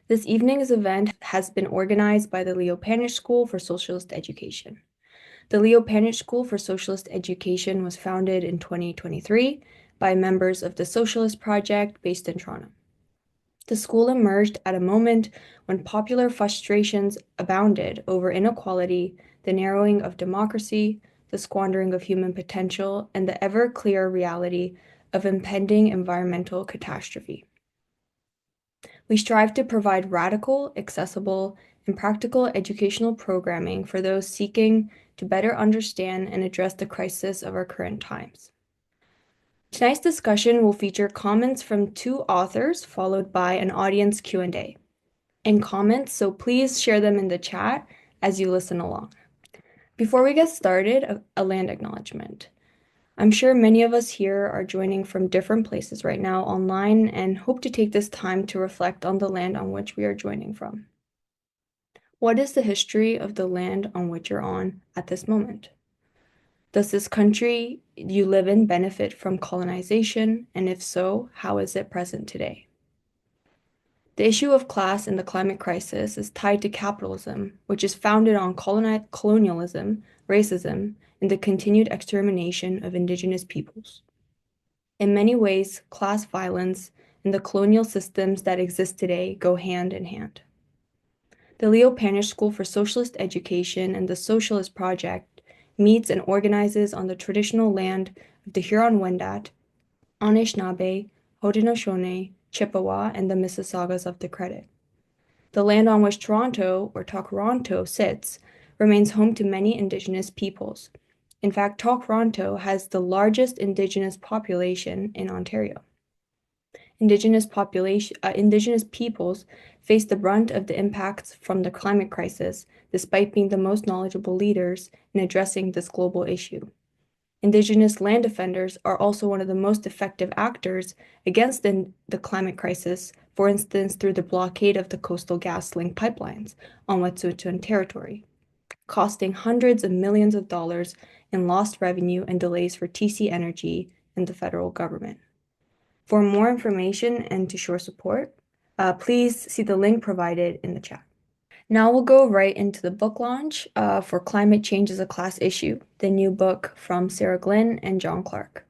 This evening's event has been organized by the Leo Panitch School for Socialist Education. The Leo Panitch School for Socialist Education was founded in 2023 by members of the Socialist Project based in Toronto. The school emerged at a moment when popular frustrations abounded over inequality, the narrowing of democracy, the squandering of human potential, and the ever-clearer reality of impending environmental catastrophe. We strive to provide radical, accessible, and practical educational programming for those seeking to better understand and address the crisis of our current times. Tonight's discussion will feature comments from two authors, followed by an audience Q&A and comments, so please share them in the chat as you listen along. Before we get started, a land acknowledgement. I'm sure many of us here are joining from different places right now online and hope to take this time to reflect on the land on which we are joining from. What is the history of the land on which you're on at this moment? Does this country you live in benefit from colonization? And if so, how is it present today? The issue of class in the climate crisis is tied to capitalism, which is founded on colonialism, racism, and the continued extermination of Indigenous peoples. In many ways, class violence and the colonial systems that exist today go hand in hand. The Leo Panitch School for Socialist Education and the Socialist Project meets and organizes on the traditional land of the Huron-Wendat, Anishinaabe, Haudenosaunee, Chippewa, and the Mississaugas of the Credit. The land on which Toronto, or Toronto, sits remains home to many Indigenous peoples. In fact, Toronto has the largest Indigenous population in Ontario. Indigenous peoples face the brunt of the impacts from the climate crisis, despite being the most knowledgeable leaders in addressing this global issue. Indigenous land defenders are also one of the most effective actors against the climate crisis, for instance, through the blockade of the Coastal GasLink pipelines on Wet'suwet'en territory, costing hundreds of millions of dollars in lost revenue and delays for TC Energy and the federal government. For more information and to show support, please see the link provided in the chat. Now we'll go right into the book launch for Climate Change as a Class Issue, the new book from Sarah Glynn and John Clarke.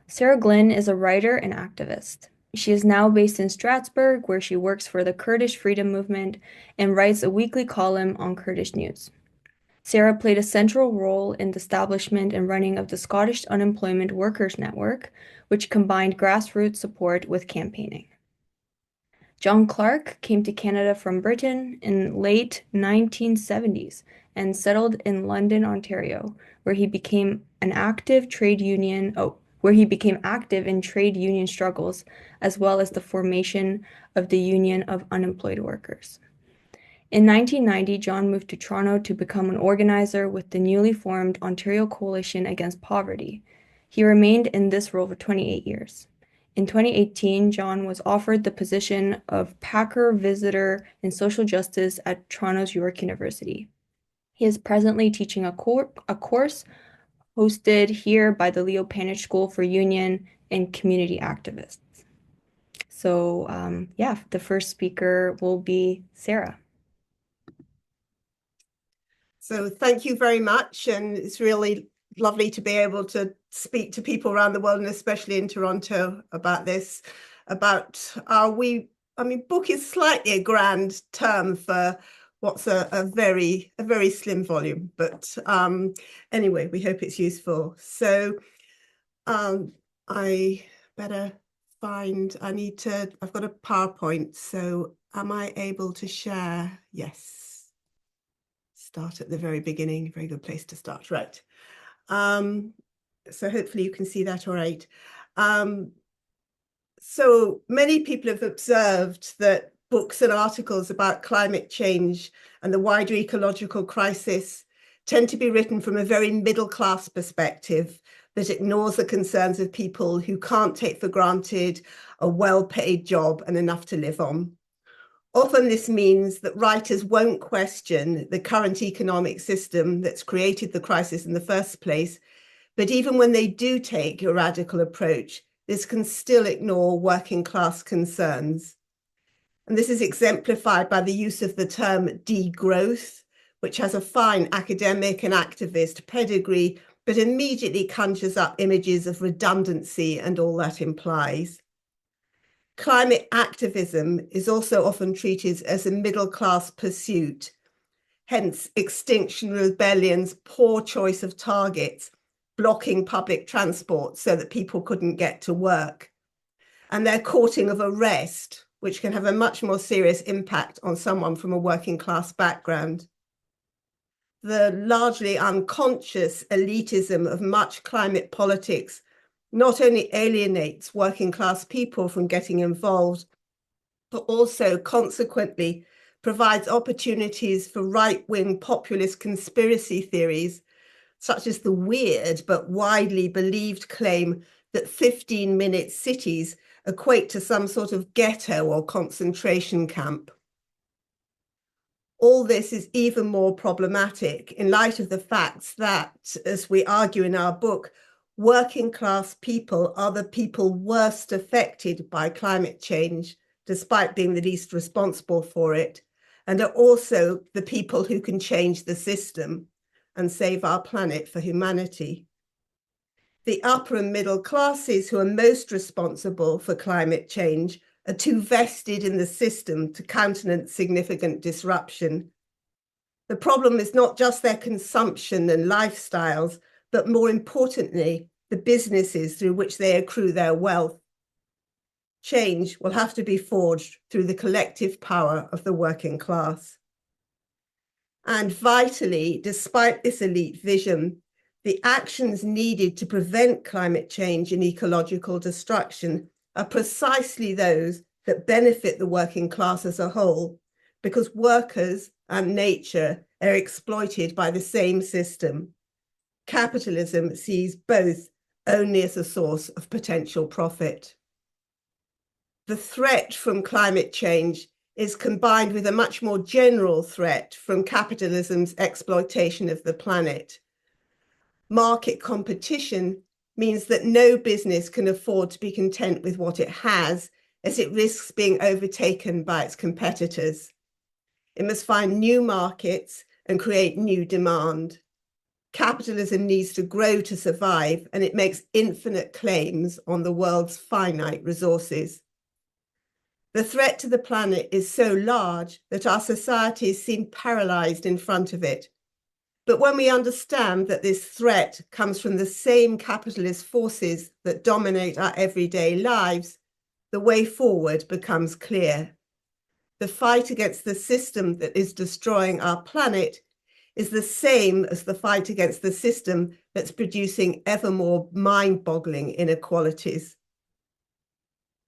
Sarah Glynn is a writer and activist. She is now based in Strasbourg, where she works for the Kurdish Freedom Movement and writes a weekly column on Kurdish news. Sarah played a central role in the establishment and running of the Scottish Unemployment Workers Network, which combined grassroots support with campaigning. John Clarke came to Canada from Britain in late 1970s and settled in London, Ontario, where he became active in trade union struggles, as well as the formation of the Union of Unemployed Workers. In 1990, John moved to Toronto to become an organizer with the newly formed Ontario Coalition Against Poverty. He remained in this role for 28 years. In 2018, John was offered the position of Packer Visitor in Social Justice at Toronto's York University. He is presently teaching a course hosted here by the Leo Panitch School for Union and Community Activists. So, the first speaker will be Sarah. So thank you very much, and it's really lovely to be able to speak to people around the world, and especially in Toronto, about this. Book is slightly a grand term for what's a very slim volume, but anyway, we hope it's useful. So I've got a PowerPoint, so am I able to share? Yes. Start at the very beginning, very good place to start, right? So hopefully you can see that all right. So many people have observed that books and articles about climate change and the wider ecological crisis tend to be written from a very middle-class perspective that ignores the concerns of people who can't take for granted a well-paid job and enough to live on. Often this means that writers won't question the current economic system that's created the crisis in the first place, but even when they do take a radical approach, this can still ignore working class concerns. And this is exemplified by the use of the term degrowth, which has a fine academic and activist pedigree, but immediately conjures up images of redundancy and all that implies. Climate activism is also often treated as a middle-class pursuit, hence Extinction Rebellion's poor choice of targets, blocking public transport so that people couldn't get to work, and their courting of arrest, which can have a much more serious impact on someone from a working class background. The largely unconscious elitism of much climate politics not only alienates working class people from getting involved, but also consequently provides opportunities for right-wing populist conspiracy theories, such as the weird but widely believed claim that 15-minute cities equate to some sort of ghetto or concentration camp. All this is even more problematic in light of the facts that, as we argue in our book, working class people are the people worst affected by climate change, despite being the least responsible for it, and are also the people who can change the system and save our planet for humanity. The upper and middle classes who are most responsible for climate change are too vested in the system to countenance significant disruption. The problem is not just their consumption and lifestyles, but more importantly, the businesses through which they accrue their wealth. Change will have to be forged through the collective power of the working class. And vitally, despite this elite vision, the actions needed to prevent climate change and ecological destruction are precisely those that benefit the working class as a whole, because workers and nature are exploited by the same system. Capitalism sees both only as a source of potential profit. The threat from climate change is combined with a much more general threat from capitalism's exploitation of the planet. Market competition means that no business can afford to be content with what it has, as it risks being overtaken by its competitors. It must find new markets and create new demand. Capitalism needs to grow to survive, and it makes infinite claims on the world's finite resources. The threat to the planet is so large that our societies seem paralyzed in front of it. But when we understand that this threat comes from the same capitalist forces that dominate our everyday lives, the way forward becomes clear. The fight against the system that is destroying our planet is the same as the fight against the system that's producing ever more mind-boggling inequalities.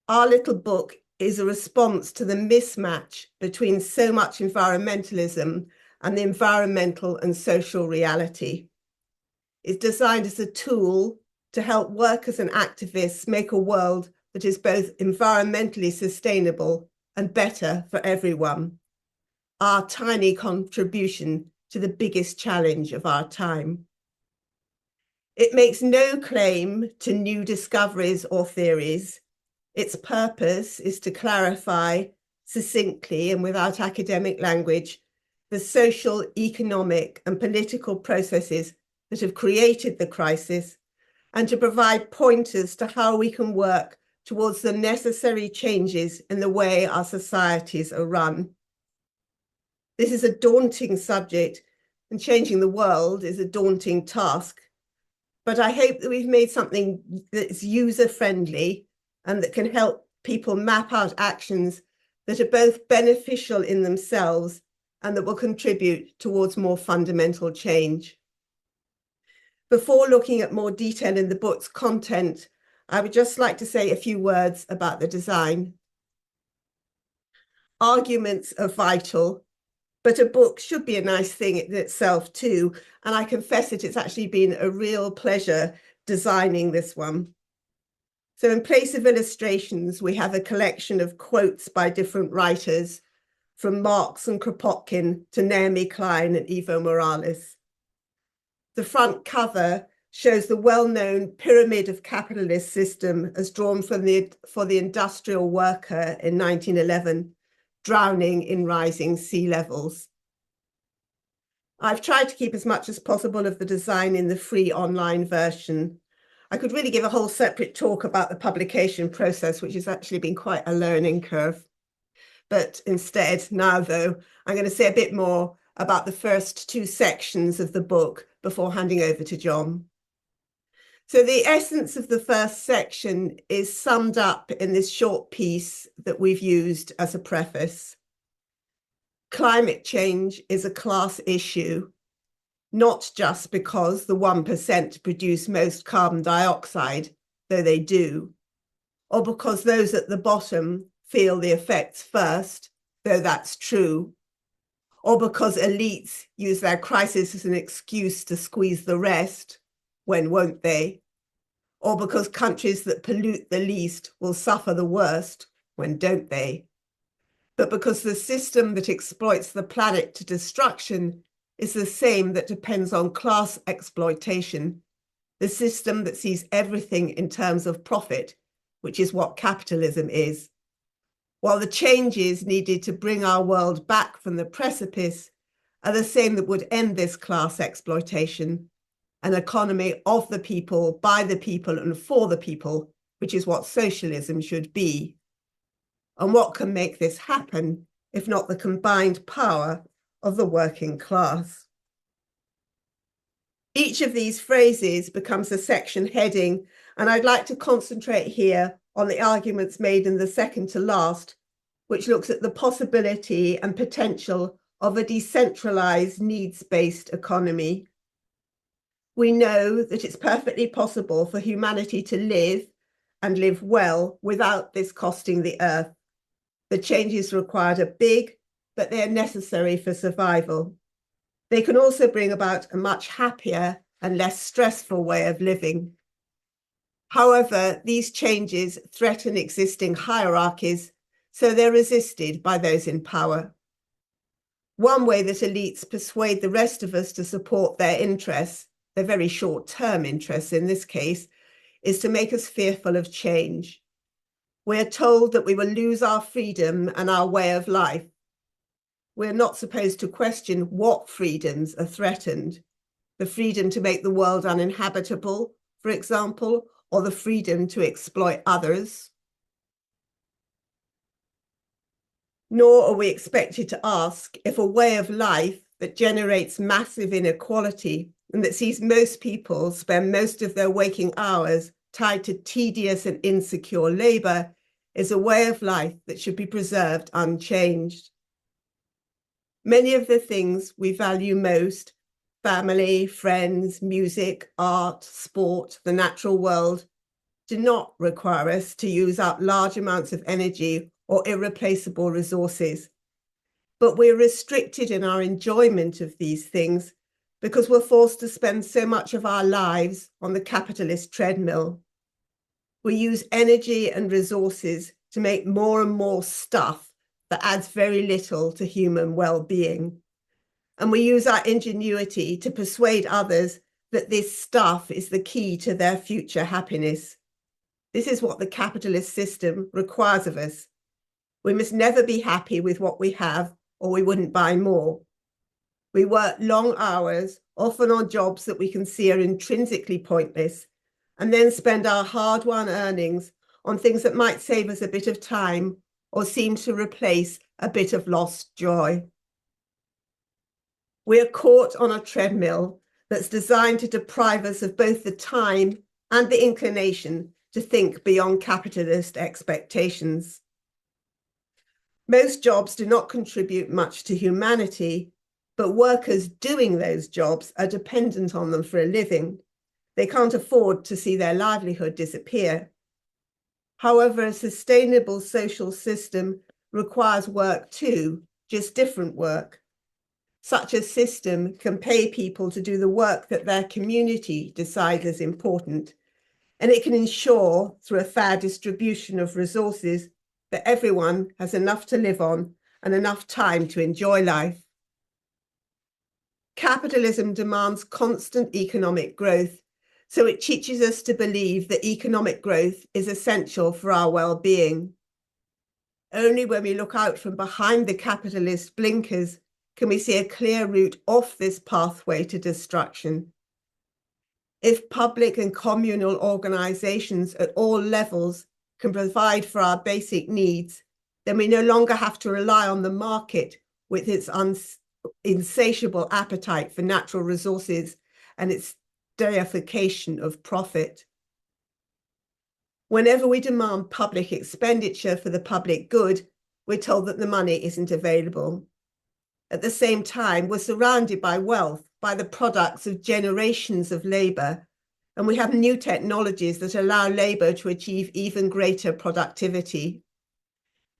Our little book is a response to the mismatch between so much environmentalism and the environmental and social reality. It's designed as a tool to help workers and activists make a world that is both environmentally sustainable and better for everyone. Our tiny contribution to the biggest challenge of our time. It makes no claim to new discoveries or theories. Its purpose is to clarify succinctly and without academic language the social, economic, and political processes that have created the crisis, and to provide pointers to how we can work towards the necessary changes in the way our societies are run. This is a daunting subject, and changing the world is a daunting task. But I hope that we've made something that's user-friendly and that can help people map out actions that are both beneficial in themselves and that will contribute towards more fundamental change. Before looking at more detail in the book's content, I would just like to say a few words about the design. Arguments are vital, but a book should be a nice thing in itself too. And I confess that it's actually been a real pleasure designing this one. So in place of illustrations, we have a collection of quotes by different writers, from Marx and Kropotkin to Naomi Klein and Evo Morales. The front cover shows the well-known pyramid of capitalist system as drawn for the industrial worker in 1911, drowning in rising sea levels. I've tried to keep as much as possible of the design in the free online version. I could really give a whole separate talk about the publication process, which has actually been quite a learning curve. But instead, now though, I'm going to say a bit more about the first two sections of the book before handing over to John. So the essence of the first section is summed up in this short piece that we've used as a preface. Climate change is a class issue, not just because the 1% produce most carbon dioxide, though they do, or because those at the bottom feel the effects first, though that's true, or because elites use their crisis as an excuse to squeeze the rest, when won't they? Or because countries that pollute the least will suffer the worst, when don't they? But because the system that exploits the planet to destruction is the same that depends on class exploitation, the system that sees everything in terms of profit, which is what capitalism is. While the changes needed to bring our world back from the precipice are the same that would end this class exploitation, an economy of the people, by the people, and for the people, which is what socialism should be. And what can make this happen, if not the combined power of the working class? Each of these phrases becomes a section heading, and I'd like to concentrate here on the arguments made in the second to last, which looks at the possibility and potential of a decentralized, needs-based economy. We know that it's perfectly possible for humanity to live and live well without this costing the earth. The changes required are big, but they are necessary for survival. They can also bring about a much happier and less stressful way of living. However, these changes threaten existing hierarchies, so they're resisted by those in power. One way that elites persuade the rest of us to support their interests, their very short-term interests in this case, is to make us fearful of change. We're told that we will lose our freedom and our way of life. We're not supposed to question what freedoms are threatened. The freedom to make the world uninhabitable, for example, or the freedom to exploit others. Nor are we expected to ask if a way of life that generates massive inequality and that sees most people spend most of their waking hours tied to tedious and insecure labor is a way of life that should be preserved unchanged. Many of the things we value most, family, friends, music, art, sport, the natural world, do not require us to use up large amounts of energy or irreplaceable resources. But we're restricted in our enjoyment of these things because we're forced to spend so much of our lives on the capitalist treadmill. We use energy and resources to make more and more stuff that adds very little to human well-being. And we use our ingenuity to persuade others that this stuff is the key to their future happiness. This is what the capitalist system requires of us. We must never be happy with what we have, or we wouldn't buy more. We work long hours, often on jobs that we can see are intrinsically pointless, and then spend our hard-won earnings on things that might save us a bit of time or seem to replace a bit of lost joy. We are caught on a treadmill that's designed to deprive us of both the time and the inclination to think beyond capitalist expectations. Most jobs do not contribute much to humanity, but workers doing those jobs are dependent on them for a living. They can't afford to see their livelihood disappear. However, a sustainable social system requires work too, just different work. Such a system can pay people to do the work that their community decides is important, and it can ensure, through a fair distribution of resources, that everyone has enough to live on and enough time to enjoy life. Capitalism demands constant economic growth, so it teaches us to believe that economic growth is essential for our well-being. Only when we look out from behind the capitalist blinkers can we see a clear route off this pathway to destruction. If public and communal organizations at all levels can provide for our basic needs, then we no longer have to rely on the market with its insatiable appetite for natural resources and its deification of profit. Whenever we demand public expenditure for the public good, we're told that the money isn't available. At the same time, we're surrounded by wealth, by the products of generations of labour, and we have new technologies that allow labour to achieve even greater productivity.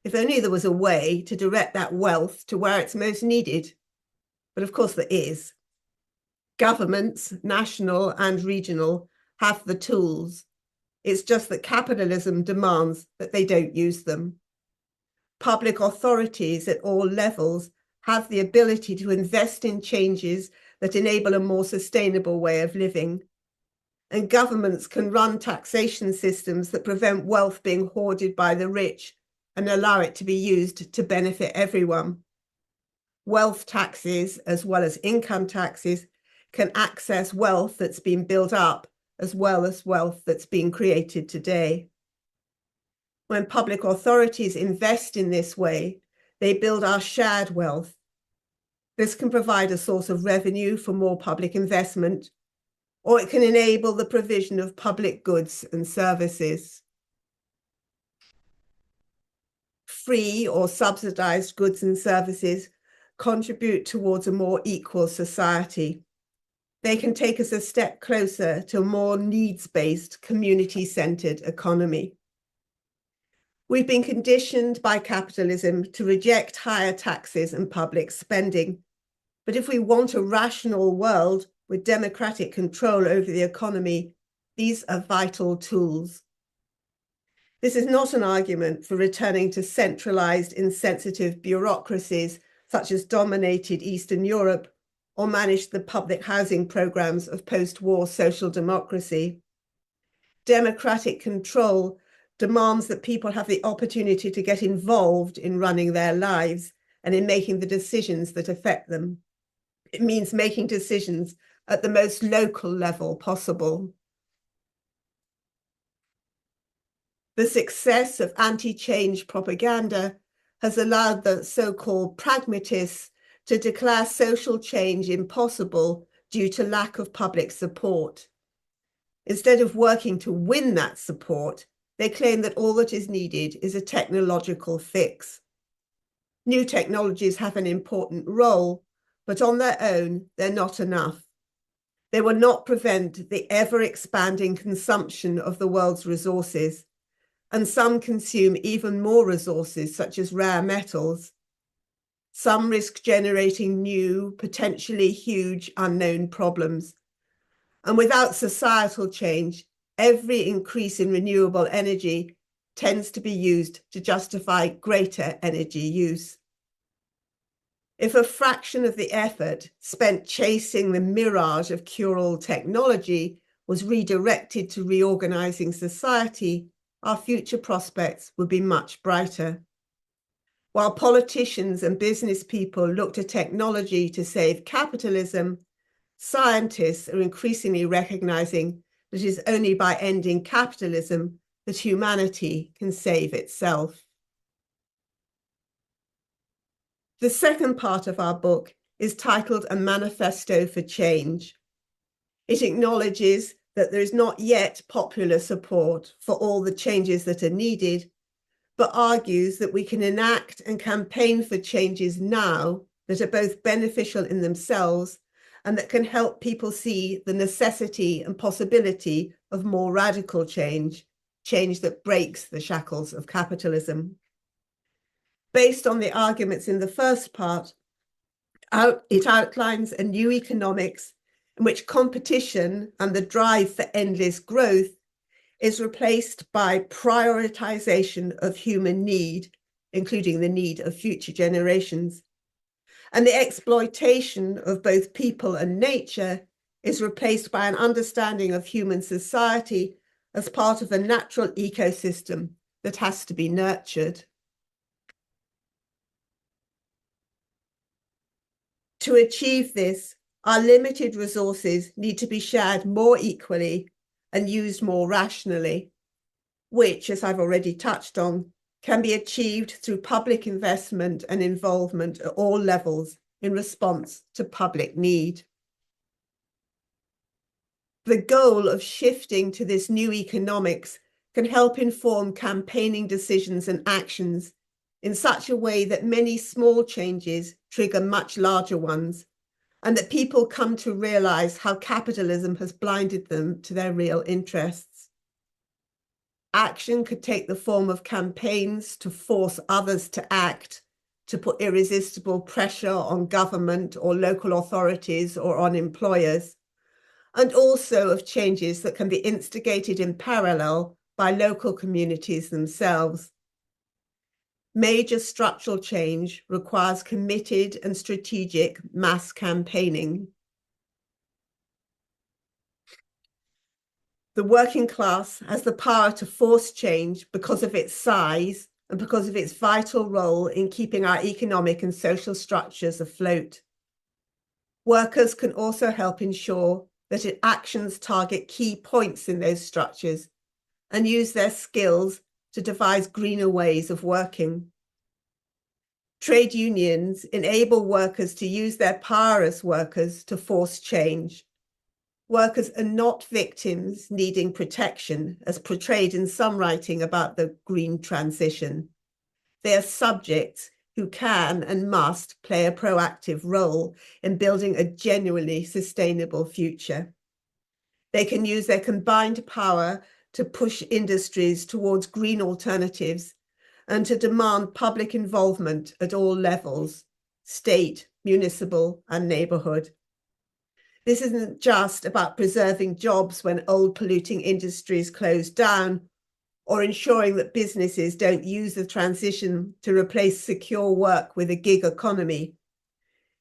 If only there was a way to direct that wealth to where it's most needed. But of course there is. Governments, national and regional, have the tools. It's just that capitalism demands that they don't use them. Public authorities at all levels have the ability to invest in changes that enable a more sustainable way of living. And governments can run taxation systems that prevent wealth being hoarded by the rich and allow it to be used to benefit everyone. Wealth taxes, as well as income taxes, can access wealth that's been built up as well as wealth that's being created today. When public authorities invest in this way, they build our shared wealth. This can provide a source of revenue for more public investment, or it can enable the provision of public goods and services. Free or subsidized goods and services contribute towards a more equal society. They can take us a step closer to a more needs-based, community-centered economy. We've been conditioned by capitalism to reject higher taxes and public spending. But if we want a rational world with democratic control over the economy, these are vital tools. This is not an argument for returning to centralized, insensitive bureaucracies such as dominated Eastern Europe, or managed the public housing programs of post-war social democracy. Democratic control demands that people have the opportunity to get involved in running their lives and in making the decisions that affect them. It means making decisions at the most local level possible. The success of anti-change propaganda has allowed the so-called pragmatists to declare social change impossible due to lack of public support. Instead of working to win that support, they claim that all that is needed is a technological fix. New technologies have an important role, but on their own, they're not enough. They will not prevent the ever-expanding consumption of the world's resources, and some consume even more resources, such as rare metals. Some risk generating new, potentially huge, unknown problems. And without societal change, every increase in renewable energy tends to be used to justify greater energy use. If a fraction of the effort spent chasing the mirage of cure-all technology was redirected to reorganizing society, our future prospects would be much brighter. While politicians and business people look to technology to save capitalism, scientists are increasingly recognizing that it is only by ending capitalism that humanity can save itself. The second part of our book is titled A Manifesto for Change. It acknowledges that there is not yet popular support for all the changes that are needed, but argues that we can enact and campaign for changes now that are both beneficial in themselves and that can help people see the necessity and possibility of more radical change, change that breaks the shackles of capitalism. Based on the arguments in the first part, it outlines a new economics in which competition and the drive for endless growth is replaced by prioritization of human need, including the need of future generations. And the exploitation of both people and nature is replaced by an understanding of human society as part of a natural ecosystem that has to be nurtured. To achieve this, our limited resources need to be shared more equally and used more rationally, which, as I've already touched on, can be achieved through public investment and involvement at all levels in response to public need. The goal of shifting to this new economics can help inform campaigning decisions and actions in such a way that many small changes trigger much larger ones, and that people come to realize how capitalism has blinded them to their real interests. Action could take the form of campaigns to force others to act, to put irresistible pressure on government or local authorities or on employers, and also of changes that can be instigated in parallel by local communities themselves. Major structural change requires committed and strategic mass campaigning. The working class has the power to force change because of its size and because of its vital role in keeping our economic and social structures afloat. Workers can also help ensure that actions target key points in those structures and use their skills to devise greener ways of working. Trade unions enable workers to use their power as workers to force change. Workers are not victims needing protection, as portrayed in some writing about the green transition. They are subjects who can and must play a proactive role in building a genuinely sustainable future. They can use their combined power to push industries towards green alternatives and to demand public involvement at all levels, state, municipal, and neighbourhood. This isn't just about preserving jobs when old polluting industries close down, or ensuring that businesses don't use the transition to replace secure work with a gig economy.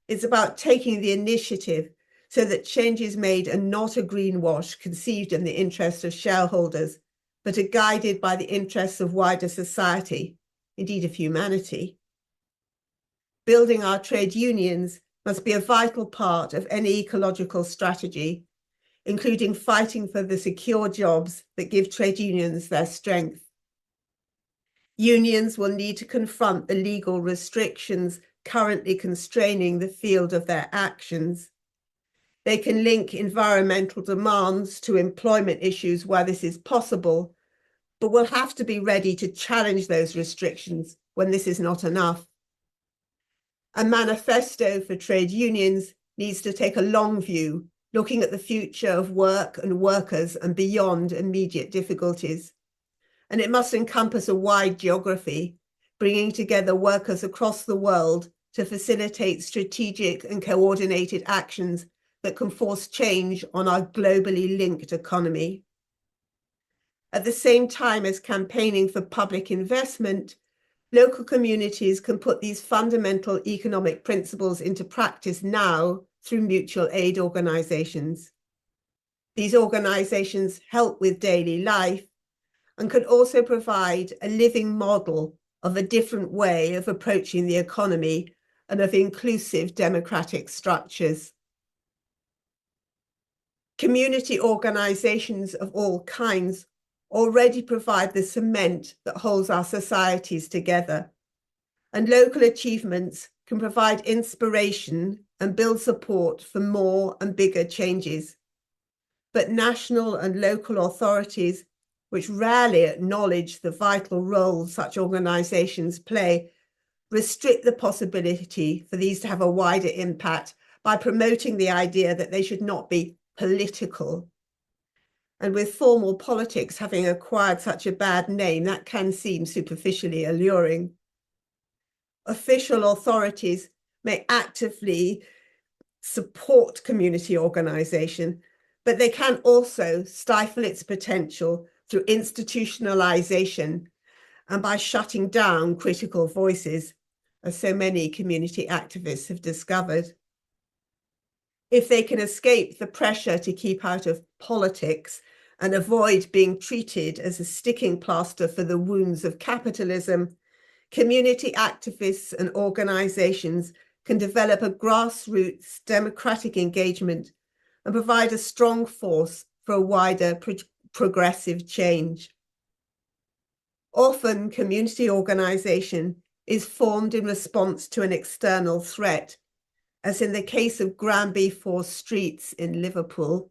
It's about taking the initiative so that changes made are not a greenwash conceived in the interest of shareholders, but are guided by the interests of wider society, indeed of humanity. Building our trade unions must be a vital part of any ecological strategy, including fighting for the secure jobs that give trade unions their strength. Unions will need to confront the legal restrictions currently constraining the field of their actions. They can link environmental demands to employment issues where this is possible, but will have to be ready to challenge those restrictions when this is not enough. A manifesto for trade unions needs to take a long view, looking at the future of work and workers and beyond immediate difficulties. And it must encompass a wide geography, bringing together workers across the world to facilitate strategic and coordinated actions that can force change on our globally linked economy. At the same time as campaigning for public investment, local communities can put these fundamental economic principles into practice now through mutual aid organisations. These organisations help with daily life and can also provide a living model of a different way of approaching the economy and of inclusive democratic structures. Community organisations of all kinds already provide the cement that holds our societies together, and local achievements can provide inspiration and build support for more and bigger changes. But national and local authorities, which rarely acknowledge the vital role such organisations play, restrict the possibility for these to have a wider impact by promoting the idea that they should not be political. And with formal politics having acquired such a bad name, that can seem superficially alluring. Official authorities may actively support community organisation, but they can also stifle its potential through institutionalisation and by shutting down critical voices, as so many community activists have discovered. If they can escape the pressure to keep out of politics and avoid being treated as a sticking plaster for the wounds of capitalism, community activists and organisations can develop a grassroots democratic engagement and provide a strong force for a wider progressive change. Often, community organisation is formed in response to an external threat, as in the case of Granby 4 Streets in Liverpool.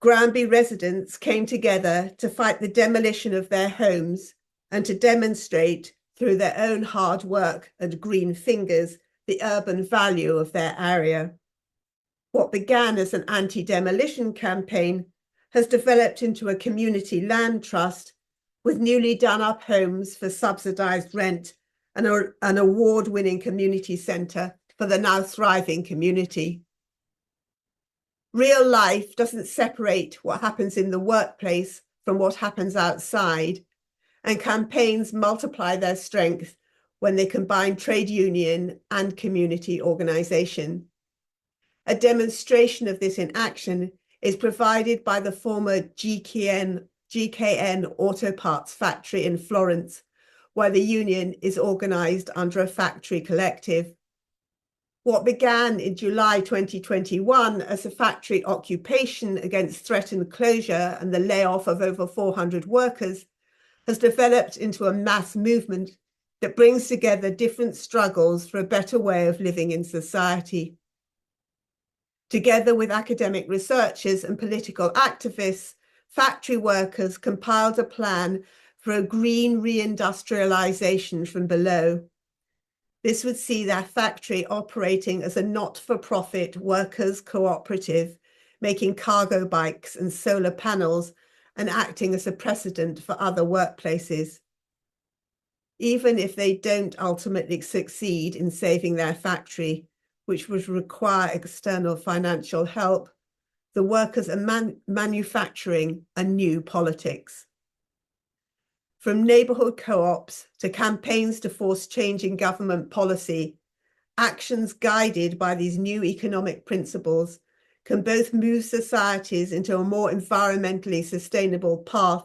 Granby residents came together to fight the demolition of their homes and to demonstrate through their own hard work and green fingers the urban value of their area. What began as an anti-demolition campaign has developed into a community land trust with newly done-up homes for subsidised rent and an award-winning community centre for the now thriving community. Real life doesn't separate what happens in the workplace from what happens outside, and campaigns multiply their strength when they combine trade union and community organisation. A demonstration of this in action is provided by the former GKN Auto Parts factory in Florence, where the union is organised under a factory collective. What began in July 2021 as a factory occupation against threatened closure and the layoff of over 400 workers has developed into a mass movement that brings together different struggles for a better way of living in society. Together with academic researchers and political activists, factory workers compiled a plan for a green reindustrialization from below. This would see their factory operating as a not-for-profit workers' cooperative, making cargo bikes and solar panels and acting as a precedent for other workplaces. Even if they don't ultimately succeed in saving their factory, which would require external financial help, the workers are manufacturing a new politics. From neighbourhood co-ops to campaigns to force change in government policy, actions guided by these new economic principles can both move societies into a more environmentally sustainable path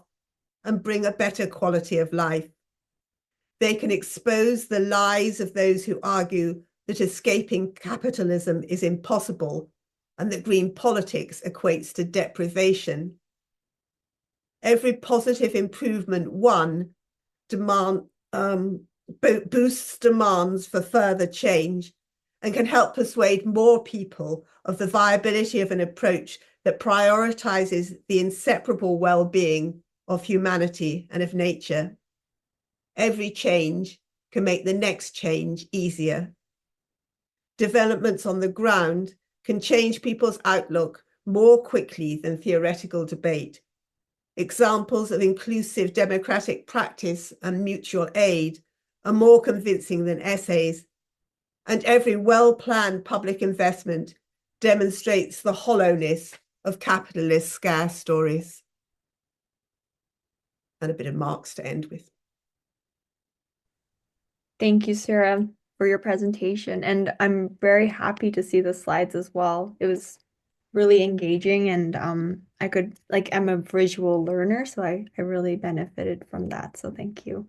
and bring a better quality of life. They can expose the lies of those who argue that escaping capitalism is impossible and that green politics equates to deprivation. Every positive improvement boosts demands for further change and can help persuade more people of the viability of an approach that prioritizes the inseparable well-being of humanity and of nature. Every change can make the next change easier. Developments on the ground can change people's outlook more quickly than theoretical debate. Examples of inclusive democratic practice and mutual aid are more convincing than essays, and every well-planned public investment demonstrates the hollowness of capitalist scare stories. And a bit of Marx to end with. Thank you, Sarah, for your presentation. And I'm very happy to see the slides as well. It was really engaging, and I could, like, I'm a visual learner, so I really benefited from that. So thank you.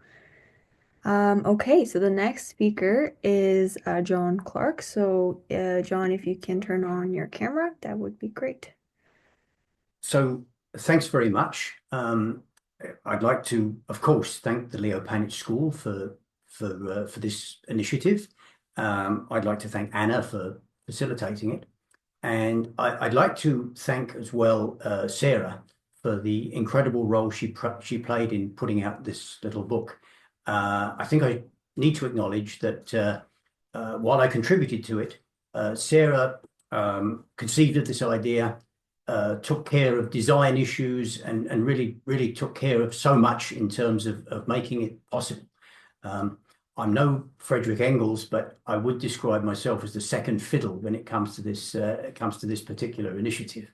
Okay, so the next speaker is John Clarke. So John, if you can turn on your camera, that would be great. So thanks very much. I'd like to, of course, thank the Leo Panitch School for this initiative. I'd like to thank Anna for facilitating it. And I'd like to thank as well Sarah for the incredible role she played in putting out this little book. I think I need to acknowledge that while I contributed to it, Sarah conceived of this idea, took care of design issues, and really took care of so much in terms of making it possible. I'm no Frederick Engels, but I would describe myself as the second fiddle when it comes to this particular initiative.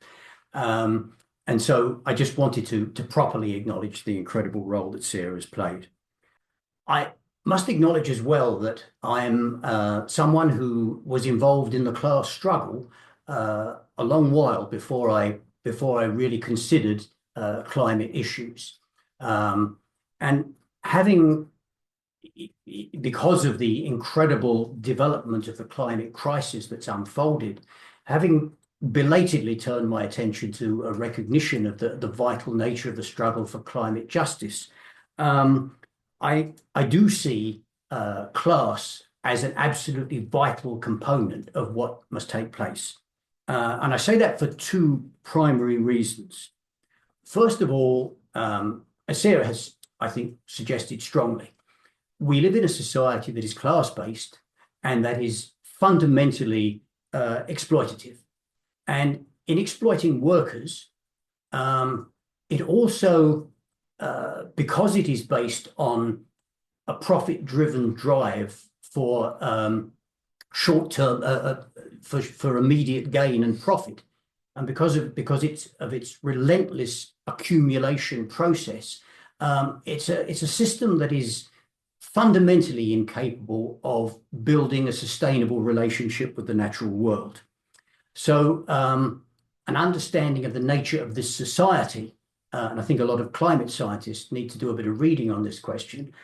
And so I just wanted to properly acknowledge the incredible role that Sarah has played. I must acknowledge as well that I'm someone who was involved in the class struggle a long while before I really considered climate issues. And having because of the incredible development of the climate crisis that's unfolded, having belatedly turned my attention to a recognition of the vital nature of the struggle for climate justice, I do see class as an absolutely vital component of what must take place. And I say that for two primary reasons. First of all, as Sarah has, I think, suggested strongly, we live in a society that is class-based and that is fundamentally exploitative. And in exploiting workers, it also, because it is based on a profit-driven drive for short-term, for immediate gain and profit, and because it's of its relentless accumulation process, it's a system that is fundamentally incapable of building a sustainable relationship with the natural world. So an understanding of the nature of this society, and I think a lot of climate scientists need to do a bit of reading on this question,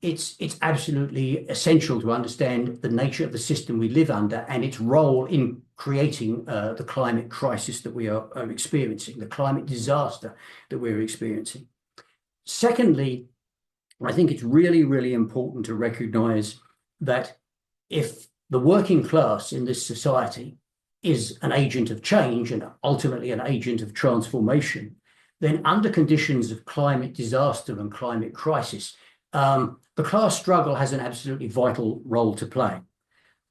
it's absolutely essential to understand the nature of the system we live under and its role in creating the climate crisis that we are experiencing, the climate disaster that we're experiencing. Secondly, I think it's really, really important to recognize that if the working class in this society is an agent of change and ultimately an agent of transformation, then under conditions of climate disaster and climate crisis, the class struggle has an absolutely vital role to play.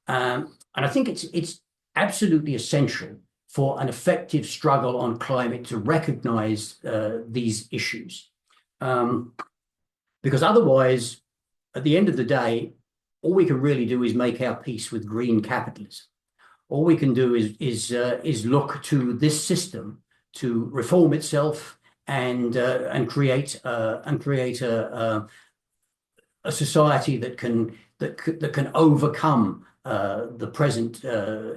And I think it's absolutely essential for an effective struggle on climate to recognize these issues. Because otherwise, at the end of the day, all we can really do is make our peace with green capitalism. All we can do is look to this system to reform itself and create a society that can overcome the present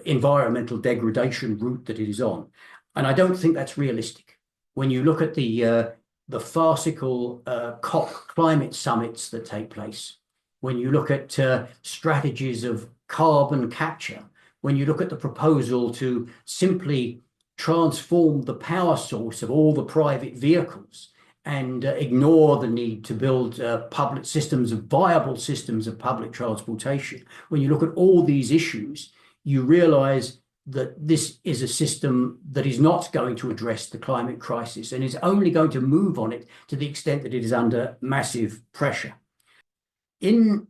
environmental degradation route that it is on. And I don't think that's realistic. When you look at the farcical COP climate summits that take place, when you look at strategies of carbon capture, when you look at the proposal to simply transform the power source of all the private vehicles and ignore the need to build public systems of viable systems of public transportation, when you look at all these issues, you realize that this is a system that is not going to address the climate crisis and is only going to move on it to the extent that it is under massive pressure. In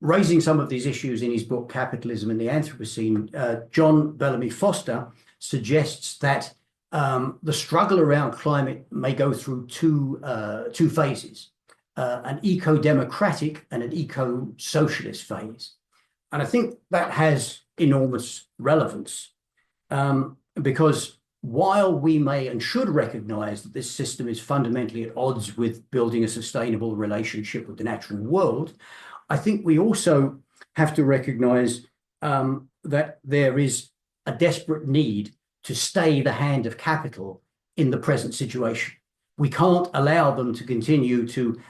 raising some of these issues in his book, Capitalism and the Anthropocene, John Bellamy Foster suggests that the struggle around climate may go through two phases, an eco-democratic and an eco-socialist phase. And I think that has enormous relevance because while we may and should recognize that this system is fundamentally at odds with building a sustainable relationship with the natural world, I think we also have to recognize that there is a desperate need to stay the hand of capital in the present situation. We can't allow them to continue to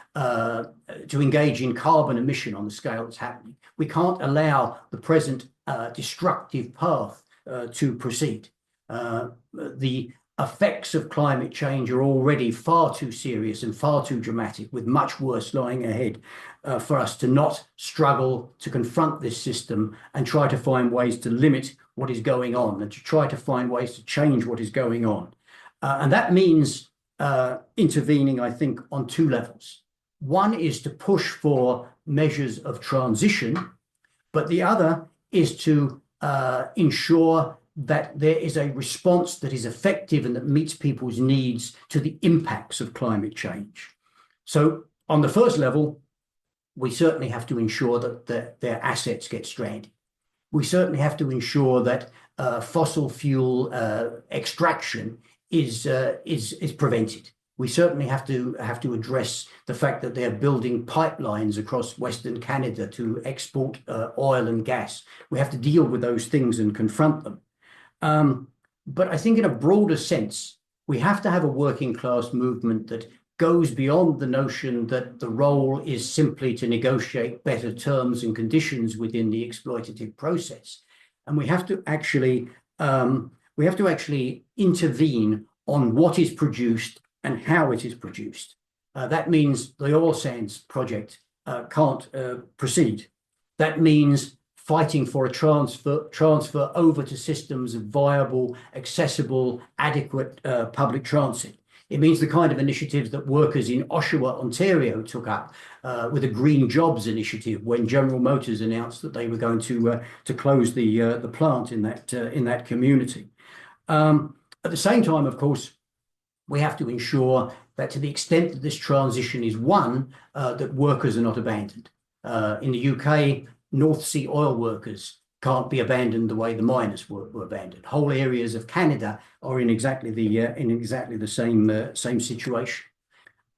engage in carbon emission on the scale that's happening. We can't allow the present destructive path to proceed. The effects of climate change are already far too serious and far too dramatic, with much worse lying ahead for us to not struggle to confront this system and try to find ways to limit what is going on and to try to find ways to change what is going on. And that means intervening, I think, on two levels. One is to push for measures of transition, but the other is to ensure that there is a response that is effective and that meets people's needs to the impacts of climate change. So on the first level, we certainly have to ensure that their assets get stranded. We certainly have to ensure that fossil fuel extraction is prevented. We certainly have to address the fact that they're building pipelines across Western Canada to export oil and gas. We have to deal with those things and confront them. But I think in a broader sense, we have to have a working class movement that goes beyond the notion that the role is simply to negotiate better terms and conditions within the exploitative process. And we have to actually intervene on what is produced and how it is produced. That means the oil sands project can't proceed. That means fighting for a transfer over to systems of viable, accessible, adequate public transit. It means the kind of initiatives that workers in Oshawa, Ontario took up with a Green Jobs initiative when General Motors announced that they were going to close the plant in that community. At the same time, of course, we have to ensure that to the extent that this transition is one, that workers are not abandoned. In the UK, North Sea oil workers can't be abandoned the way the miners were abandoned. Whole areas of Canada are in exactly the same situation.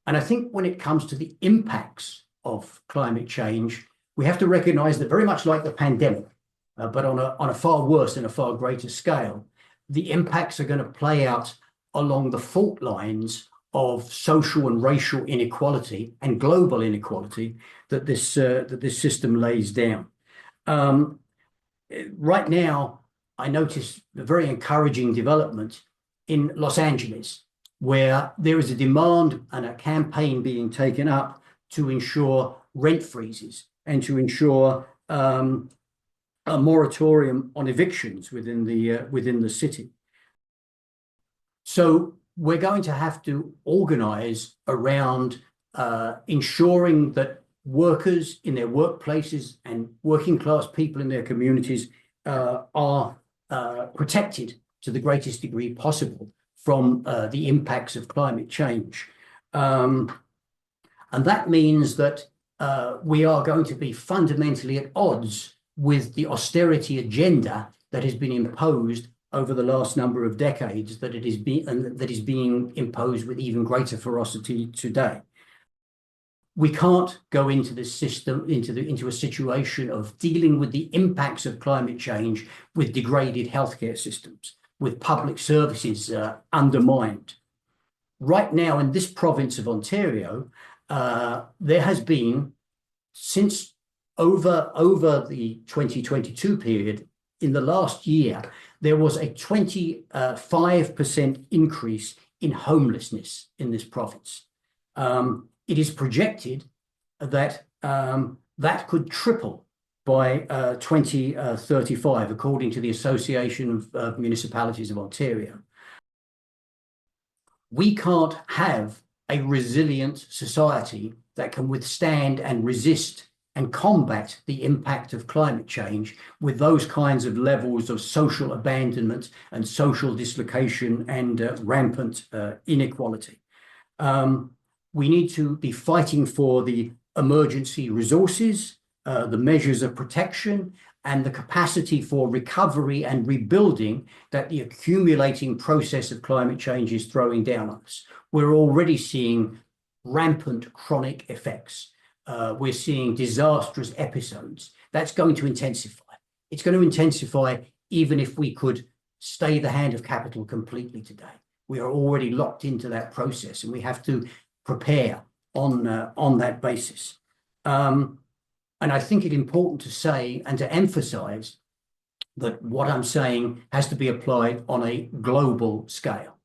And I think when it comes to the impacts of climate change, we have to recognize that very much like the pandemic, but on a far worse and a far greater scale, the impacts are going to play out along the fault lines of social and racial inequality and global inequality that this system lays down. Right now, I notice a very encouraging development in Los Angeles, where there is a demand and a campaign being taken up to ensure rent freezes and to ensure a moratorium on evictions within the city. So we're going to have to organize around ensuring that workers in their workplaces and working class people in their communities are protected to the greatest degree possible from the impacts of climate change. And that means that we are going to be fundamentally at odds with the austerity agenda that has been imposed over the last number of decades, that is being imposed with even greater ferocity today. We can't go into this system, into a situation of dealing with the impacts of climate change with degraded healthcare systems, with public services undermined. Right now in this province of Ontario, there has been, since over the 2022 period, in the last year, there was a 25% increase in homelessness in this province. It is projected that that could triple by 2035, according to the Association of Municipalities of Ontario. We can't have a resilient society that can withstand and resist and combat the impact of climate change with those kinds of levels of social abandonment and social dislocation and rampant inequality. We need to be fighting for the emergency resources, the measures of protection, and the capacity for recovery and rebuilding that the accumulating process of climate change is throwing down on us. We're already seeing rampant chronic effects. We're seeing disastrous episodes. That's going to intensify. It's going to intensify even if we could stay the hand of capital completely today. We are already locked into that process, and we have to prepare on that basis. And I think it's important to say and to emphasize that what I'm saying has to be applied on a global scale.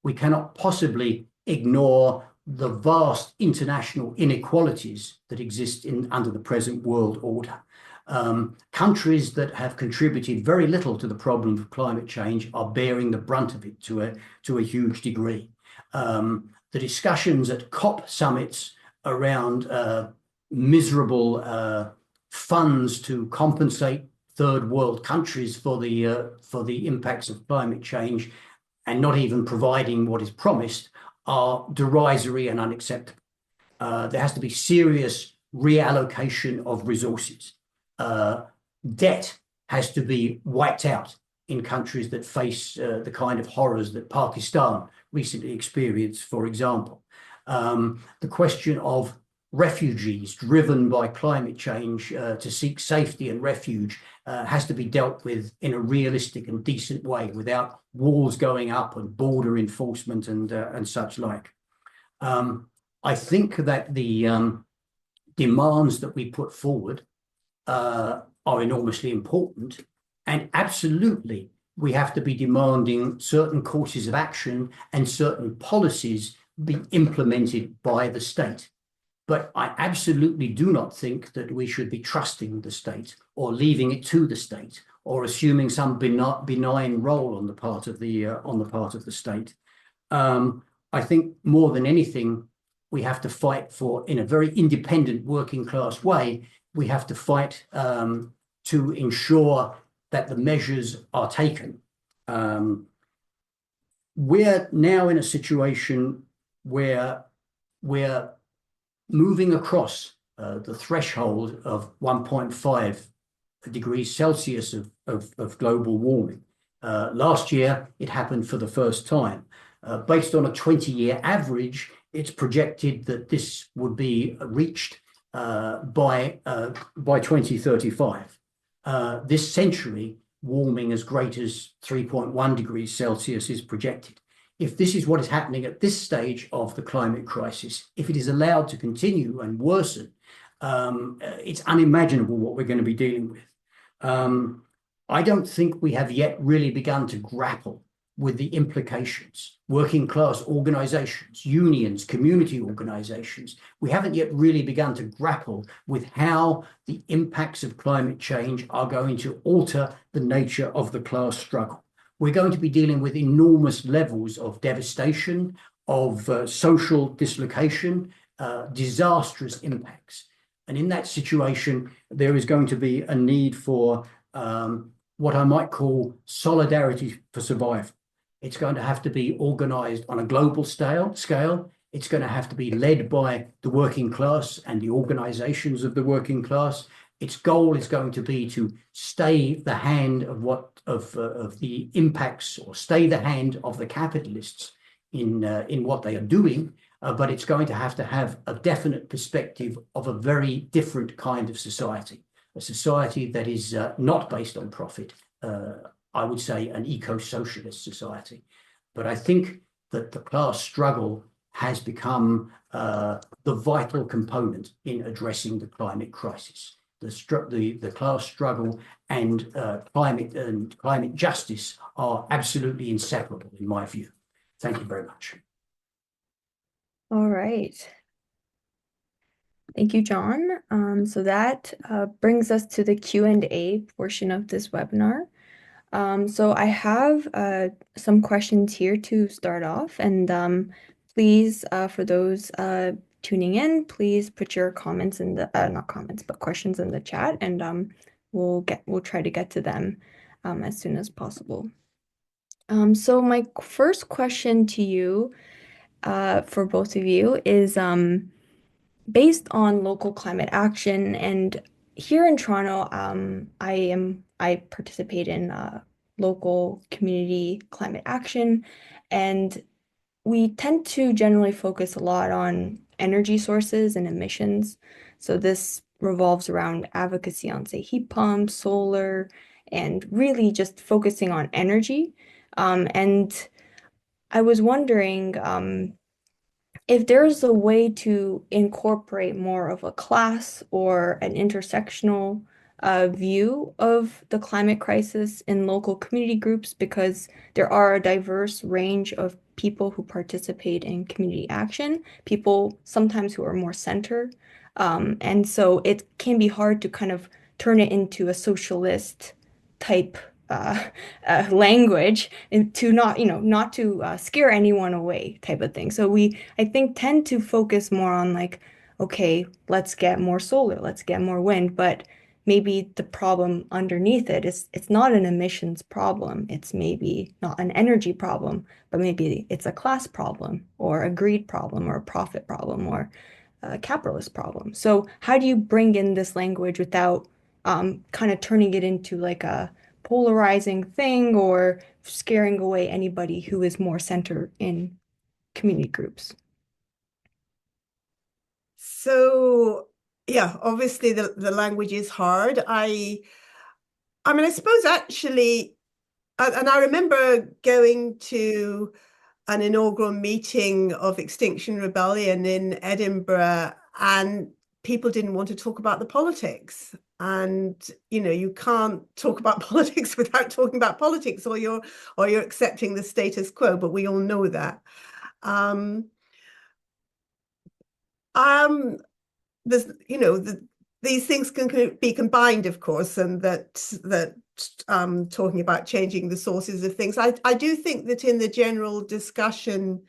We cannot possibly ignore the vast international inequalities that exist under the present world order. Countries that have contributed very little to the problem of climate change are bearing the brunt of it to a huge degree. The discussions at COP summits around miserable funds to compensate third world countries for the impacts of climate change and not even providing what is promised are derisory and unacceptable. There has to be serious reallocation of resources. Debt has to be wiped out in countries that face the kind of horrors that Pakistan recently experienced, for example. The question of refugees driven by climate change to seek safety and refuge has to be dealt with in a realistic and decent way without walls going up and border enforcement and such like. I think that the demands that we put forward are enormously important, and absolutely we have to be demanding certain courses of action and certain policies be implemented by the state. But I absolutely do not think that we should be trusting the state or leaving it to the state or assuming some benign role on the part of the state. I think more than anything, we have to fight for, in a very independent working class way, we have to fight to ensure that the measures are taken. We're now in a situation where we're moving across the threshold of 1.5 degrees Celsius of global warming. Last year, it happened for the first time. Based on a 20-year average, it's projected that this would be reached by 2035. This century, warming as great as 3.1 degrees Celsius is projected. If this is what is happening at this stage of the climate crisis, if it is allowed to continue and worsen, it's unimaginable what we're going to be dealing with. I don't think we have yet really begun to grapple with the implications. Working class organizations, unions, community organizations, we haven't yet really begun to grapple with how the impacts of climate change are going to alter the nature of the class struggle. We're going to be dealing with enormous levels of devastation, of social dislocation, disastrous impacts. And in that situation, there is going to be a need for what I might call solidarity for survival. It's going to have to be organized on a global scale. It's going to have to be led by the working class and the organizations of the working class. Its goal is going to be to stay the hand of the impacts, or stay the hand of the capitalists in what they are doing, but it's going to have a definite perspective of a very different kind of society, a society that is not based on profit. I would say an eco-socialist society. But I think that the class struggle has become the vital component in addressing the climate crisis. The class struggle and climate justice are absolutely inseparable in my view. Thank you very much. All right. Thank you, John. So that brings us to the Q&A portion of this webinar. So I have some questions here to start off, and please, for those tuning in, please put your comments in the not comments, but questions in the chat, and we'll try to get to them as soon as possible. So my first question to you, for both of you, is based on local climate action, and here in Toronto, I participate in local community climate action, and we tend to generally focus a lot on energy sources and emissions. So this revolves around advocacy on, say, heat pumps, solar, and really just focusing on energy. And I was wondering if there's a way to incorporate more of a class or an intersectional view of the climate crisis in local community groups, because there are a diverse range of people who participate in community action, people sometimes who are more center. And so it can be hard to kind of turn it into a socialist type language, and to not to scare anyone away type of thing. So I think, tend to focus more on like, okay, let's get more solar, let's get more wind, but maybe the problem underneath it is it's not an emissions problem, it's maybe not an energy problem, but maybe it's a class problem or a greed problem or a profit problem or a capitalist problem. So how do you bring in this language without kind of turning it into like a polarizing thing or scaring away anybody who is more centered in community groups? So yeah, obviously the language is hard. I mean, I suppose actually, and I remember going to an inaugural meeting of Extinction Rebellion in Edinburgh, and people didn't want to talk about the politics. And you can't talk about politics without talking about politics, or you're accepting the status quo. But we all know that. There's these things can be combined, of course, and that talking about changing the sources of things. I do think that in the general discussion,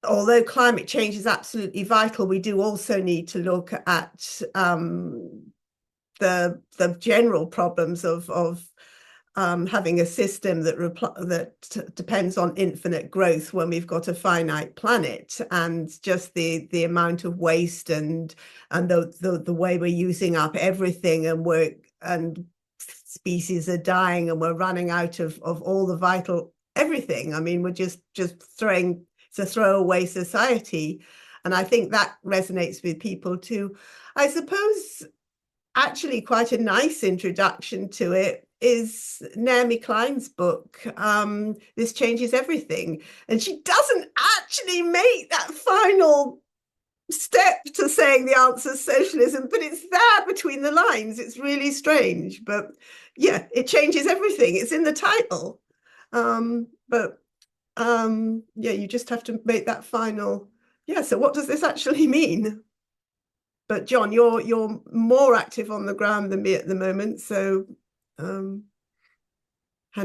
although climate change is absolutely vital, we do also need to look at the general problems of having a system that depends on infinite growth when we've got a finite planet, and just the amount of waste and the way we're using up everything, and species are dying, and we're running out of all the vital everything. I mean, we're just throwing, it's a throwaway society. And I think that resonates with people too. I suppose actually quite a nice introduction to it is Naomi Klein's book, This Changes Everything. And she doesn't actually make that final step to saying the answer is socialism, but it's there between the lines. It's really strange. But yeah, it changes everything. It's in the title. Yeah, you just have to make that final. Yeah, so what does this actually mean? But John, you're more active on the ground than me at the moment, so hand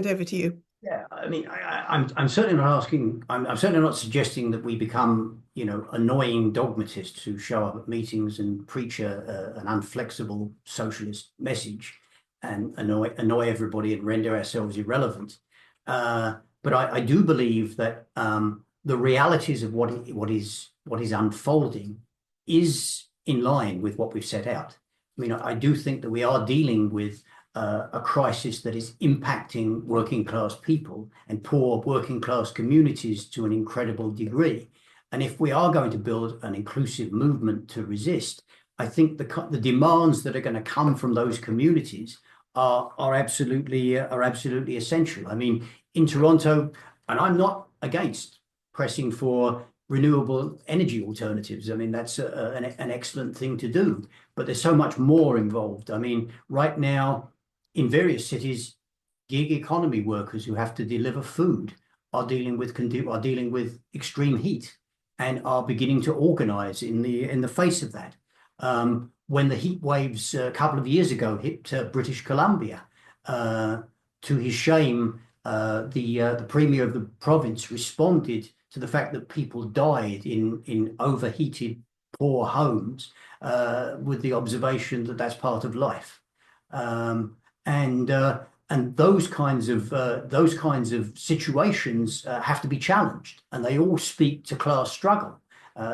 over to you. Yeah, I mean, I'm certainly not asking. I'm certainly not suggesting that we become, annoying dogmatists who show up at meetings and preach an unflexible socialist message and annoy everybody and render ourselves irrelevant. But I do believe that the realities of what is unfolding is in line with what we've set out. I mean, I do think that we are dealing with a crisis that is impacting working class people and poor working class communities to an incredible degree. And if we are going to build an inclusive movement to resist, I think the demands that are going to come from those communities are absolutely essential. I mean, in Toronto, and I'm not against pressing for renewable energy alternatives. I mean, that's an excellent thing to do, but there's so much more involved. I mean, right now, in various cities, gig economy workers who have to deliver food are dealing with extreme heat and are beginning to organize in the face of that. When the heat waves a couple of years ago hit British Columbia, to his shame, the premier of the province responded to the fact that people died in overheated, poor homes, with the observation that that's part of life. And those kinds of situations have to be challenged, and they all speak to class struggle.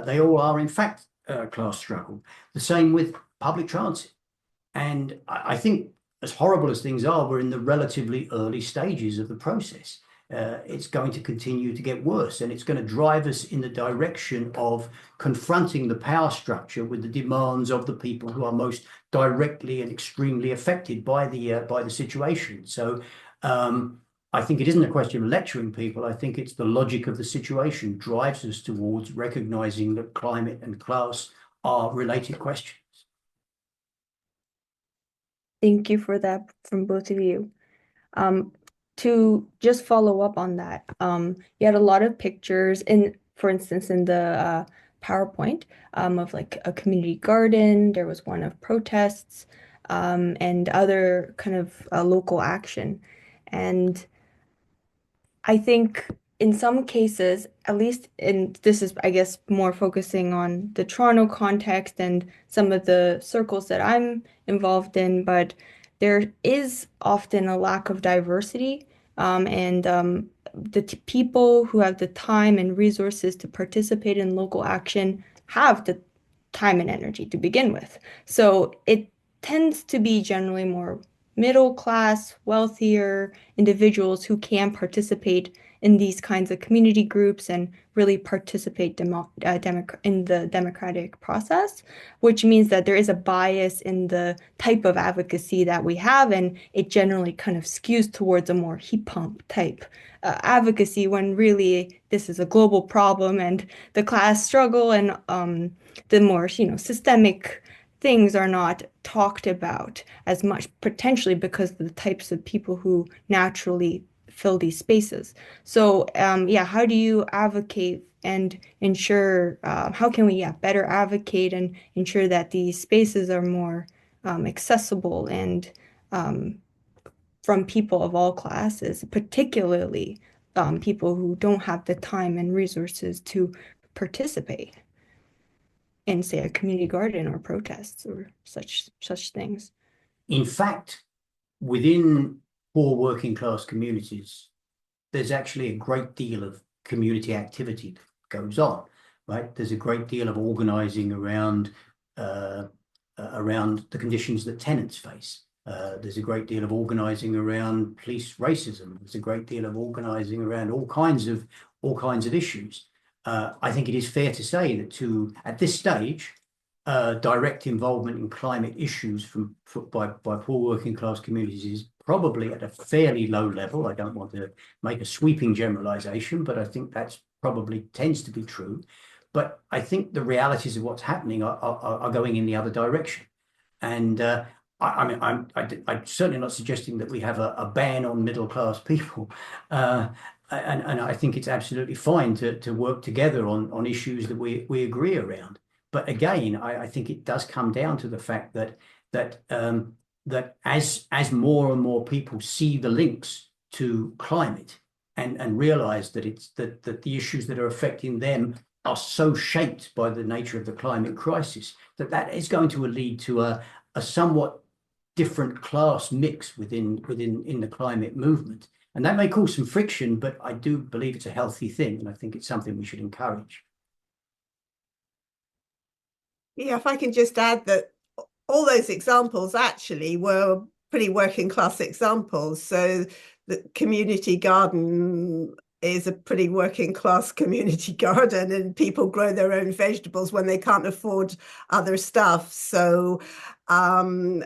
They all are, in fact, class struggle. The same with public transit. And I think, as horrible as things are, we're in the relatively early stages of the process. It's going to continue to get worse, and it's going to drive us in the direction of confronting the power structure with the demands of the people who are most directly and extremely affected by the situation. So I think it isn't a question of lecturing people. I think it's the logic of the situation drives us towards recognizing that climate and class are related questions. Thank you for that from both of you. To just follow up on that, you had a lot of pictures for instance, in the PowerPoint of like a community garden. There was one of protests and other kind of local action. And I think in some cases, at least this is, I guess, more focusing on the Toronto context and some of the circles that I'm involved in, but there is often a lack of diversity, and the people who have the time and resources to participate in local action have the time and energy to begin with. So it tends to be generally more middle class, wealthier individuals who can participate in these kinds of community groups and really participate in the democratic process, which means that there is a bias in the type of advocacy that we have, and it generally kind of skews towards a more heat pump type advocacy when really this is a global problem and the class struggle and the more, systemic things are not talked about as much, potentially because of the types of people who naturally fill these spaces. So, yeah, how do you advocate and ensure, how can we, yeah, better advocate and ensure that these spaces are more accessible and from people of all classes, particularly people who don't have the time and resources to participate in, say, a community garden or protests or such things. In fact, within poor working class communities, there's actually a great deal of community activity that goes on, right? There's a great deal of organizing around the conditions that tenants face. There's a great deal of organizing around police racism. There's a great deal of organizing around all kinds of issues. I think it is fair to say that at this stage, direct involvement in climate issues by poor working class communities is probably at a fairly low level. I don't want to make a sweeping generalization, but I think that's probably tends to be true. But I think the realities of what's happening are going in the other direction. And I mean, I'm certainly not suggesting that we have a ban on middle class people. And I think it's absolutely fine to work together on issues that we agree around. But again, I think it does come down to the fact that as more and more people see the links to climate and realize that the issues that are affecting them are so shaped by the nature of the climate crisis that is going to lead to a somewhat different class mix within the climate movement. And that may cause some friction, but I do believe it's a healthy thing, and I think it's something we should encourage. Yeah, if I can just add that all those examples actually were pretty working class examples. So the community garden is a pretty working class community garden, and people grow their own vegetables when they can't afford other stuff. So, and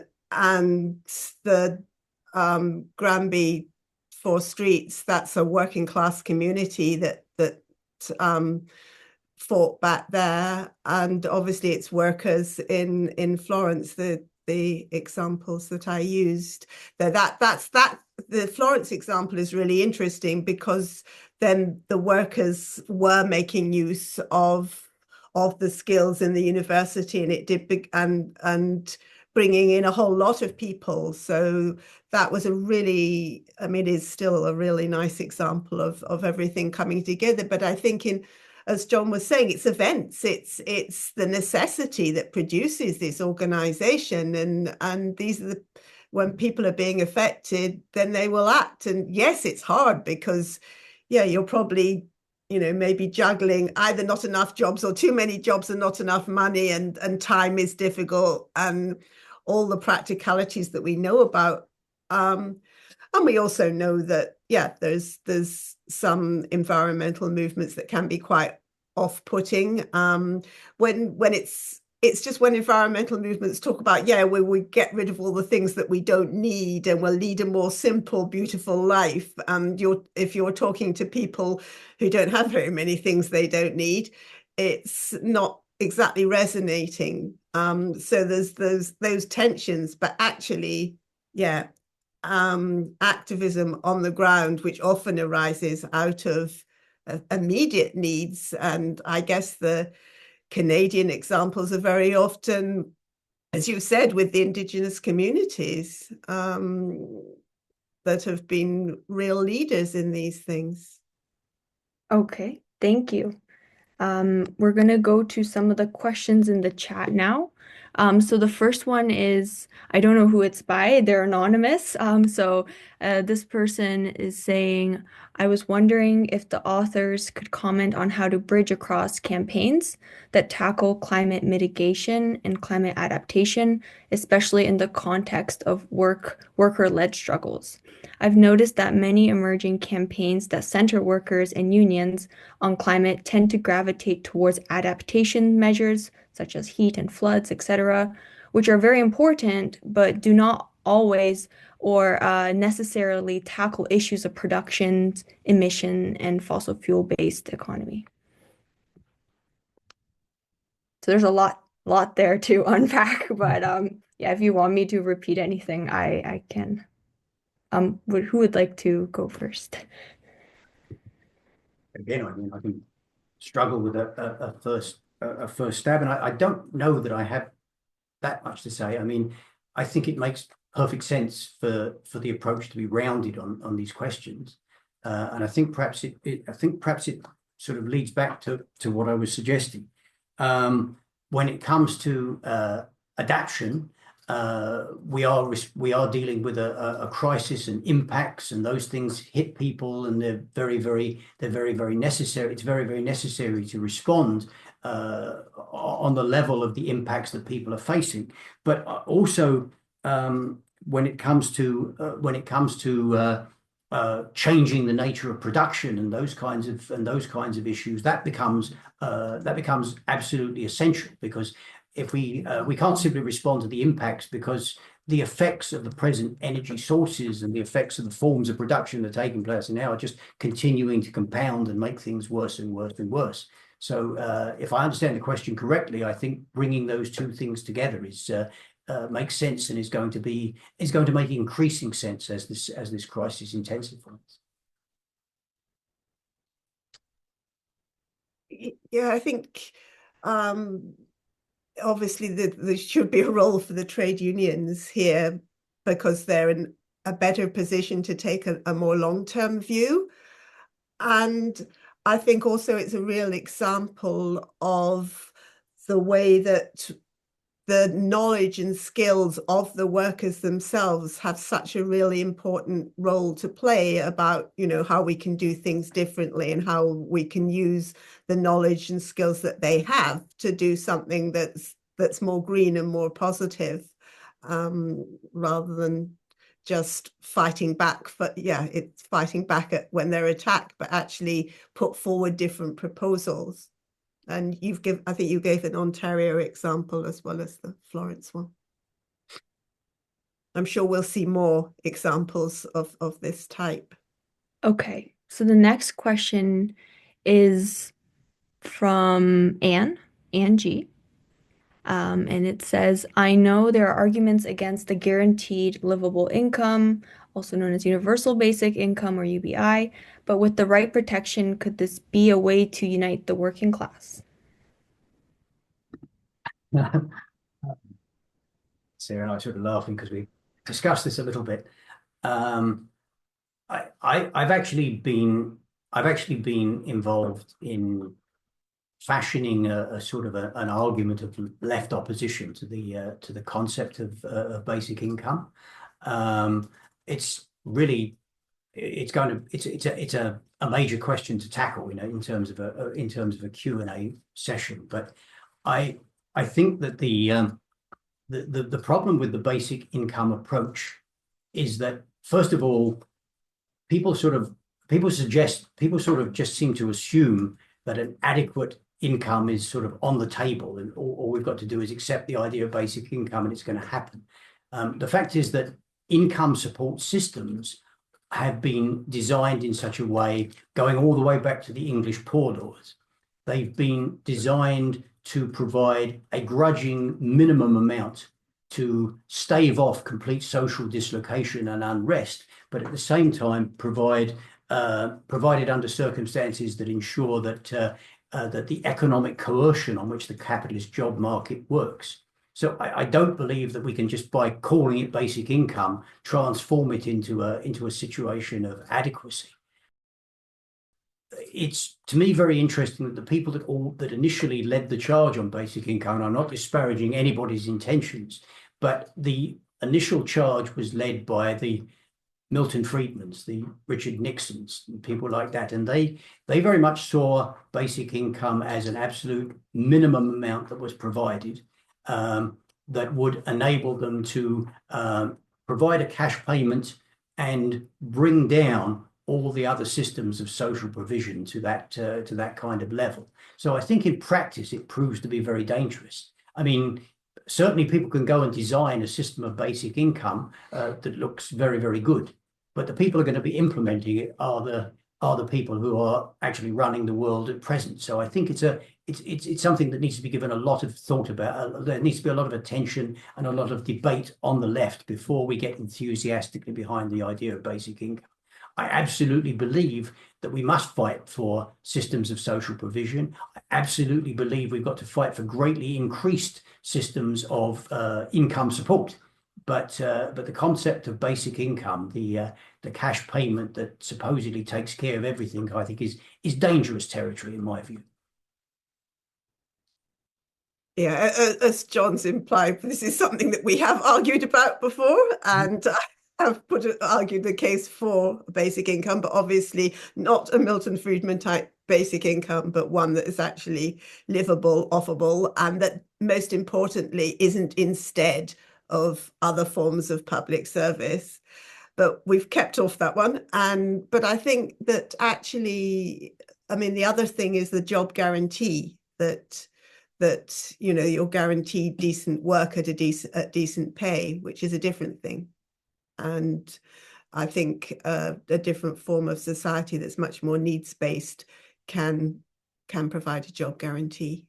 the Granby Four Streets, that's a working class community that fought back there, and obviously it's workers in Florence, the examples that I used. That's the Florence example is really interesting because then the workers were making use of the skills in the university, and it did and bringing in a whole lot of people. So that was a really, I mean, it's still a really nice example of everything coming together. But I think as John was saying, it's events, it's the necessity that produces this organization, and these are when people are being affected, then they will act. And yes, it's hard because, yeah, you're probably, maybe juggling either not enough jobs or too many jobs and not enough money, and time is difficult, and all the practicalities that we know about. And we also know that, yeah, there's some environmental movements that can be quite off-putting. When it's just when environmental movements talk about, yeah, we get rid of all the things that we don't need and we'll lead a more simple, beautiful life. And if you're talking to people who don't have very many things they don't need, it's not exactly resonating. So there's those tensions, but actually, yeah, activism on the ground, which often arises out of immediate needs. And I guess the Canadian examples are very often, as you said, with the Indigenous communities that have been real leaders in these things. Okay, thank you. We're going to go to some of the questions in the chat now. So the first one is, I don't know who it's by, they're anonymous. This person is saying, I was wondering if the authors could comment on how to bridge across campaigns that tackle climate mitigation and climate adaptation, especially in the context of worker-led struggles. I've noticed that many emerging campaigns that center workers and unions on climate tend to gravitate towards adaptation measures such as heat and floods, etc., which are very important, but do not always or necessarily tackle issues of production, emission, and fossil fuel-based economy. So there's a lot there to unpack, but yeah, if you want me to repeat anything, I can. Who would like to go first? Again, I mean, I can struggle with a first stab, and I don't know that I have that much to say. I mean, I think it makes perfect sense for the approach to be rounded on these questions, and I think perhaps it sort of leads back to what I was suggesting. When it comes to adaptation, we are dealing with a crisis, and impacts and those things hit people, and they're very necessary. It's very necessary to respond on the level of the impacts that people are facing. But also when it comes to changing the nature of production and those kinds of issues, that becomes absolutely essential, because if we can't simply respond to the impacts, because the effects of the present energy sources and the effects of the forms of production that are taking place now are just continuing to compound and make things worse and worse and worse. So if I understand the question correctly, I think bringing those two things together makes sense, and is going to make increasing sense as this crisis intensifies. Yeah, I think obviously there should be a role for the trade unions here, because they're in a better position to take a more long-term view. And I think also it's a real example of the way that the knowledge and skills of the workers themselves have such a really important role to play about, how we can do things differently, and how we can use the knowledge and skills that they have to do something that's more green and more positive, rather than just fighting back it's fighting back when they're attacked, but actually put forward different proposals. And I think you gave an Ontario example as well as the Florence one. I'm sure we'll see more examples of this type. Okay, so the next question is from Anne G. And it says, I know there are arguments against the guaranteed livable income, also known as universal basic income or UBI, but with the right protection, could this be a way to unite the working class? Sarah and I are sort of laughing because we discussed this a little bit. I've actually been involved in fashioning a sort of an argument of left opposition to the concept of basic income. It's a major question to tackle, in terms of a Q&A session. But I think that the problem with the basic income approach is that, first of all, people sort of just seem to assume that an adequate income is sort of on the table, and all we've got to do is accept the idea of basic income and it's going to happen. The fact is that income support systems have been designed in such a way, going all the way back to the English poor laws. They've been designed to provide a grudging minimum amount to stave off complete social dislocation and unrest, but at the same time provided under circumstances that ensure that the economic coercion on which the capitalist job market works. So I don't believe that we can, just by calling it basic income, transform it into a situation of adequacy. it's to me very interesting that the people that initially led the charge on basic income, and I'm not disparaging anybody's intentions, but the initial charge was led by the Milton Friedmans, the Richard Nixons, and people like that, and they very much saw basic income as an absolute minimum amount that was provided, that would enable them to provide a cash payment and bring down all the other systems of social provision to that kind of level. So I think in practice it proves to be very dangerous. I mean, certainly people can go and design a system of basic income that looks very, very good, but the people who are going to be implementing it are the people who are actually running the world at present. So I think it's something that needs to be given a lot of thought about. There needs to be a lot of attention and a lot of debate on the left before we get enthusiastically behind the idea of basic income. I absolutely believe that we must fight for systems of social provision. I absolutely believe we've got to fight for greatly increased systems of income support. But the concept of basic income, the cash payment that supposedly takes care of everything, I think is dangerous territory in my view. Yeah, as John's implied, this is something that we have argued about before, and I have argued the case for basic income, but obviously not a Milton Friedman type basic income, but one that is actually livable, offerable, and that most importantly isn't instead of other forms of public service. But we've kept off that one. But I think that actually, I mean, the other thing is the job guarantee that you're guaranteed decent work at decent pay, which is a different thing. And I think a different form of society that's much more needs-based can provide a job guarantee.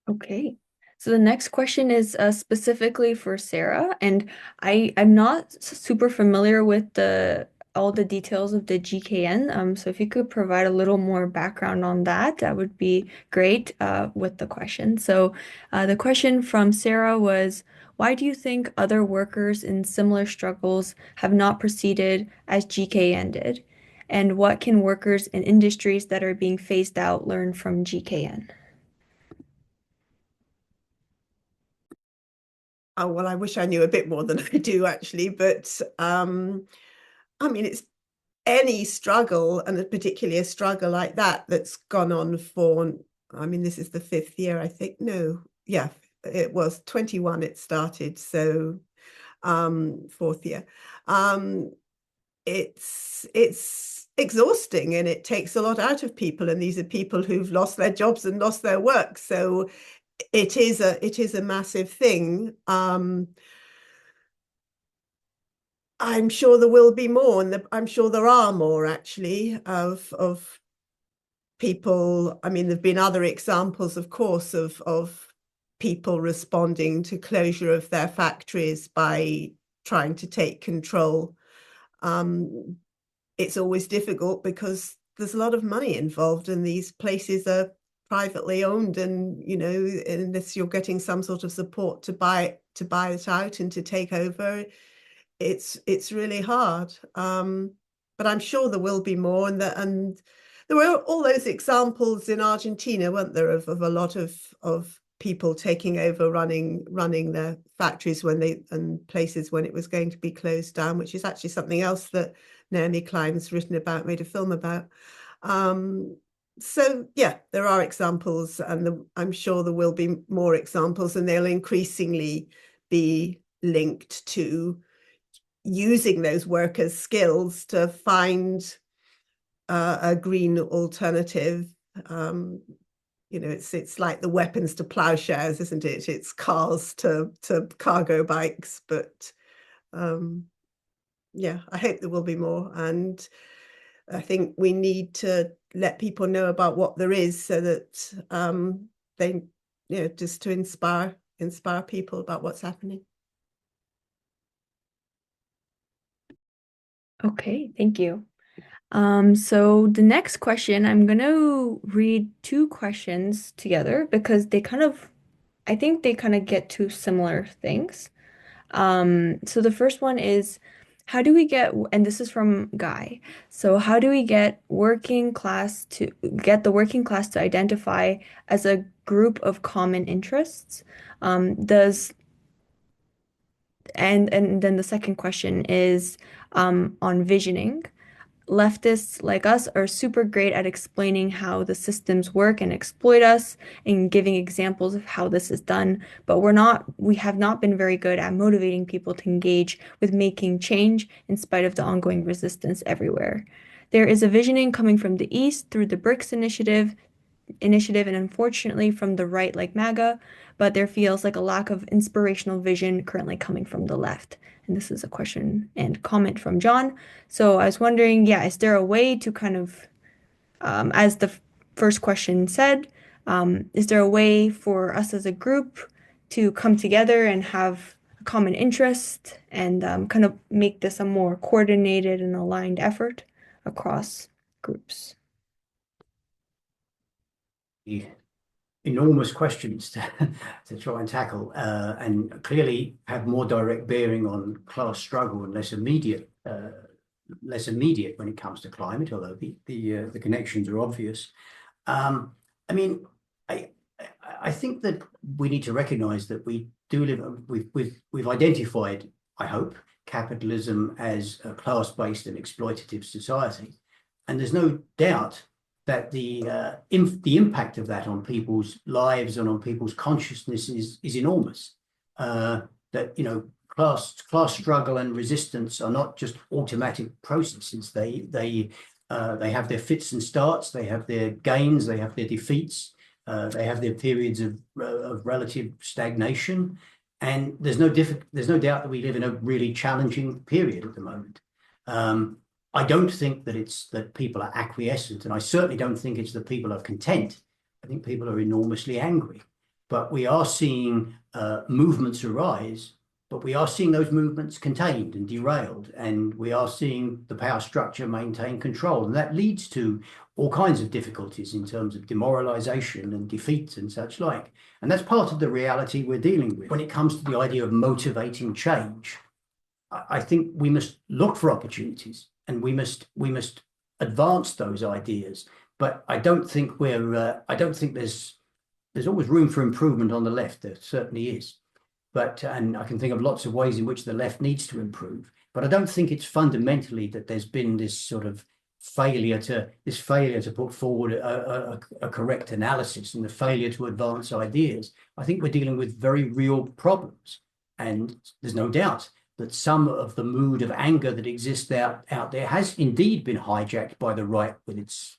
Okay. So the next question is specifically for Sarah, and I'm not super familiar with all the details of the GKN. So if you could provide a little more background on that, that would be great with the question. So the question from Sarah was, why do you think other workers in similar struggles have not proceeded as GKN did? And what can workers in industries that are being phased out learn from GKN? Oh, well, I wish I knew a bit more than I do actually, but I mean, it's any struggle, and particularly a struggle like that that's gone on for, I mean, this is the 5th year, I think. No, yeah, it was 21 it started, so 4th year. It's exhausting and it takes a lot out of people, and these are people who've lost their jobs and lost their work, so it is a massive thing. I'm sure there will be more, and I'm sure there are more actually of people. I mean, there've been other examples, of course, of people responding to closure of their factories by trying to take control. It's always difficult because there's a lot of money involved, and these places are privately owned, and unless you're getting some sort of support to buy it out and to take over, it's really hard. But I'm sure there will be more, and there were all those examples in Argentina, weren't there, of a lot of people taking over, running their factories and places when it was going to be closed down, which is actually something else that Naomi Klein's written about, made a film about. So yeah, there are examples, and I'm sure there will be more examples, and they'll increasingly be linked to using those workers' skills to find a green alternative. It's like the weapons to plowshares, isn't it? It's cars to cargo bikes, but yeah, I hope there will be more, and I think we need to let people know about what there is, so that they, just to inspire people about what's happening. Okay, thank you. So the next question, I'm gonna read two questions together because I think they kind of get to similar things. So the first one is, how do we get, and this is from Guy, so how do we get the working class to identify as a group of common interests? Does and then the second question is on visioning. Leftists like us are super great at explaining how the systems work and exploit us and giving examples of how this is done, but we have not been very good at motivating people to engage with making change in spite of the ongoing resistance everywhere. There is a visioning coming from the East through the BRICS initiative and unfortunately from the right like MAGA, but there feels like a lack of inspirational vision currently coming from the left. And this is a question and comment from John. So I was wondering, yeah, is there a way to kind of, as the first question said, is there a way for us as a group to come together and have a common interest and kind of make this a more coordinated and aligned effort across groups? Enormous questions to try and tackle, and clearly have more direct bearing on class struggle and less immediate when it comes to climate, although the connections are obvious. I mean, I think that we need to recognise that we do live. We've identified, I hope, capitalism as a class-based and exploitative society, and there's no doubt that the impact of that on people's lives and on people's consciousness is enormous. That class struggle and resistance are not just automatic processes. They have their fits and starts. They have their gains. They have their defeats. They have their periods of relative stagnation. And there's no doubt that we live in a really challenging period at the moment. I don't think that it's that people are acquiescent, and I certainly don't think it's that people are content. I think people are enormously angry. But we are seeing movements arise, but we are seeing those movements contained and derailed, and we are seeing the power structure maintain control. And that leads to all kinds of difficulties in terms of demoralization and defeat and such like. And that's part of the reality we're dealing with. When it comes to the idea of motivating change, I think we must look for opportunities and we must advance those ideas. But I don't think there's always room for improvement on the left. There certainly is. And I can think of lots of ways in which the left needs to improve. But I don't think it's fundamentally that there's been this sort of failure to put forward a correct analysis and the failure to advance ideas. I think we're dealing with very real problems. And there's no doubt that some of the mood of anger that exists out there has indeed been hijacked by the right with its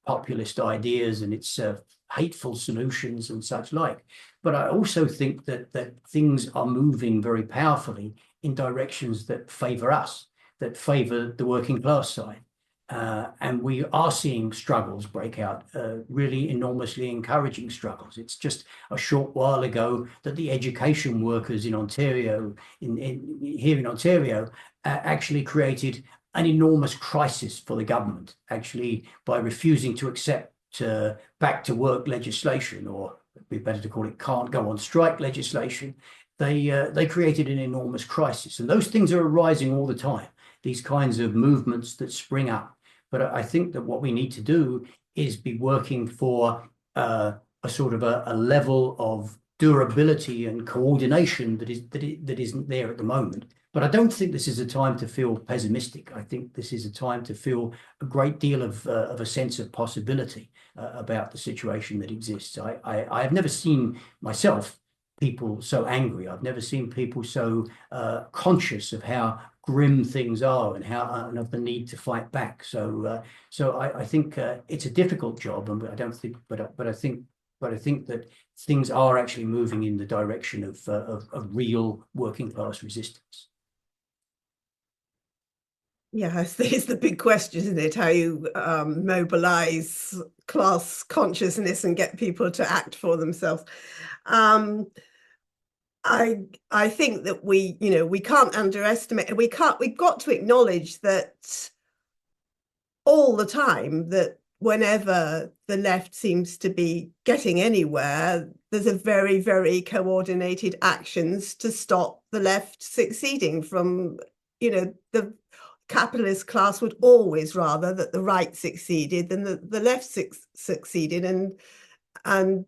populist ideas and its hateful solutions and such like. But I also think that things are moving very powerfully in directions that favor us, that favor the working class side. And we are seeing struggles break out, really enormously encouraging struggles. It's just a short while ago that the education workers in Ontario, here in Ontario, actually created an enormous crisis for the government, actually, by refusing to accept back to work legislation, or it'd be better to call it can't go on strike legislation. They created an enormous crisis. And those things are arising all the time, these kinds of movements that spring up. But I think that what we need to do is be working for a sort of a level of durability and coordination that isn't there at the moment. But I don't think this is a time to feel pessimistic. I think this is a time to feel a great deal of a sense of possibility about the situation that exists. I have never seen myself people so angry. I've never seen people so conscious of how grim things are and and of the need to fight back. So I think it's a difficult job, and I don't think, but I think that things are actually moving in the direction of real working class resistance. Yeah, it's the big question, isn't it? How you mobilize class consciousness and get people to act for themselves. I think that we can't underestimate. We've got to acknowledge that all the time, that whenever the left seems to be getting anywhere, there's a very, very coordinated actions to stop the left succeeding from the capitalist class would always rather that the right succeeded than the left succeeded, and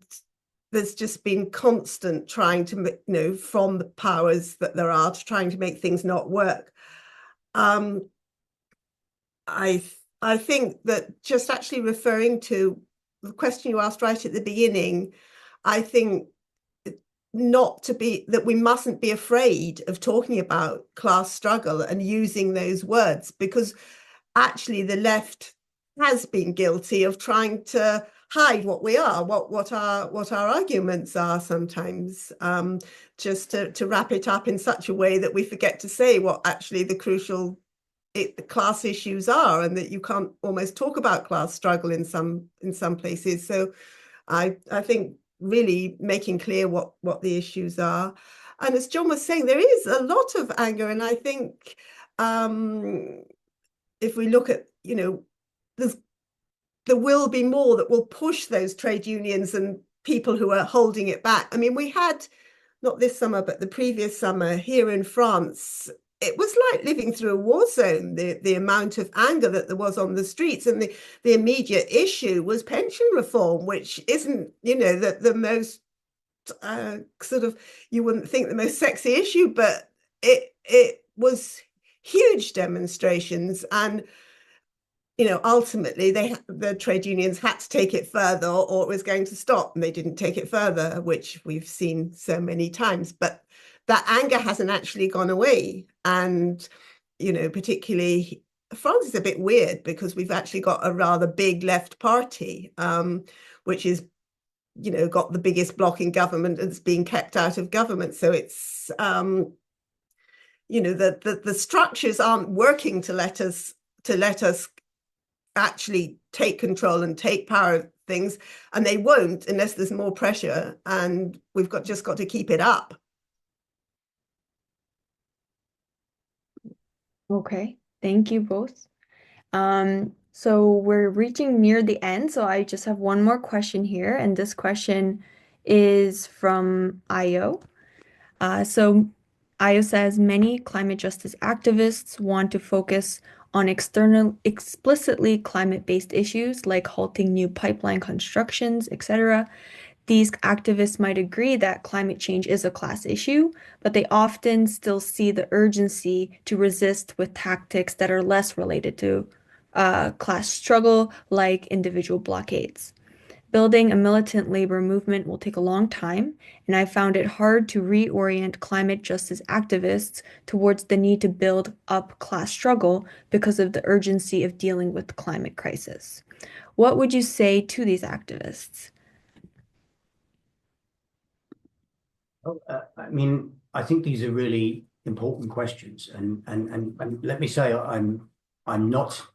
there's just been constant trying to, from the powers that there are, to trying to make things not work. I think that just actually referring to the question you asked right at the beginning, I think that we mustn't be afraid of talking about class struggle and using those words, because actually the left has been guilty of trying to hide what we are, what our arguments are sometimes, just to wrap it up in such a way that we forget to say what actually the crucial class issues are, and that you can't almost talk about class struggle in some places. So I think really making clear what the issues are. And as John was saying, there is a lot of anger, and I think if we look at, there will be more that will push those trade unions and people who are holding it back. I mean, we had, not this summer, but the previous summer here in France, it was like living through a war zone, the amount of anger that there was on the streets. And the immediate issue was pension reform, which isn't, the most sort of, you wouldn't think the most sexy issue, but it was huge demonstrations. And ultimately the trade unions had to take it further, or it was going to stop, and they didn't take it further, which we've seen so many times. But that anger hasn't actually gone away. And, particularly France is a bit weird, because we've actually got a rather big left party, which is, got the biggest bloc in government and it's being kept out of government. So it's, the structures aren't working to let us actually take control and take power of things, and they won't unless there's more pressure, and we've just got to keep it up. Okay, thank you both. So we're reaching near the end, so I just have one more question here, and this question is from Io. So Io says many climate justice activists want to focus on explicitly climate-based issues like halting new pipeline constructions, etc. These activists might agree that climate change is a class issue, but they often still see the urgency to resist with tactics that are less related to class struggle, like individual blockades. Building a militant labor movement will take a long time, and I found it hard to reorient climate justice activists towards the need to build up class struggle because of the urgency of dealing with the climate crisis. What would you say to these activists? I mean, I think these are really important questions, and let me say I'm not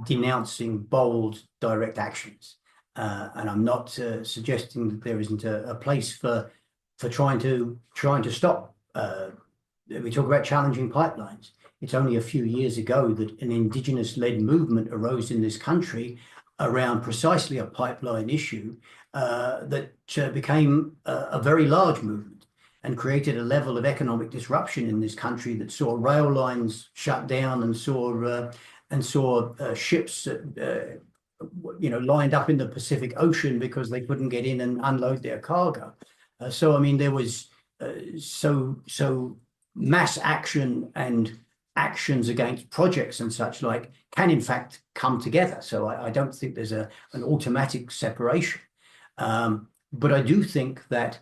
denouncing bold, direct actions. And I'm not suggesting that there isn't a place for trying to stop. We talk about challenging pipelines. It's only a few years ago that an indigenous-led movement arose in this country around precisely a pipeline issue that became a very large movement and created a level of economic disruption in this country that saw rail lines shut down and saw ships lined up in the Pacific Ocean because they couldn't get in and unload their cargo. So I mean, there was so mass action and actions against projects and such like can in fact come together. So I don't think there's an automatic separation. But I do think that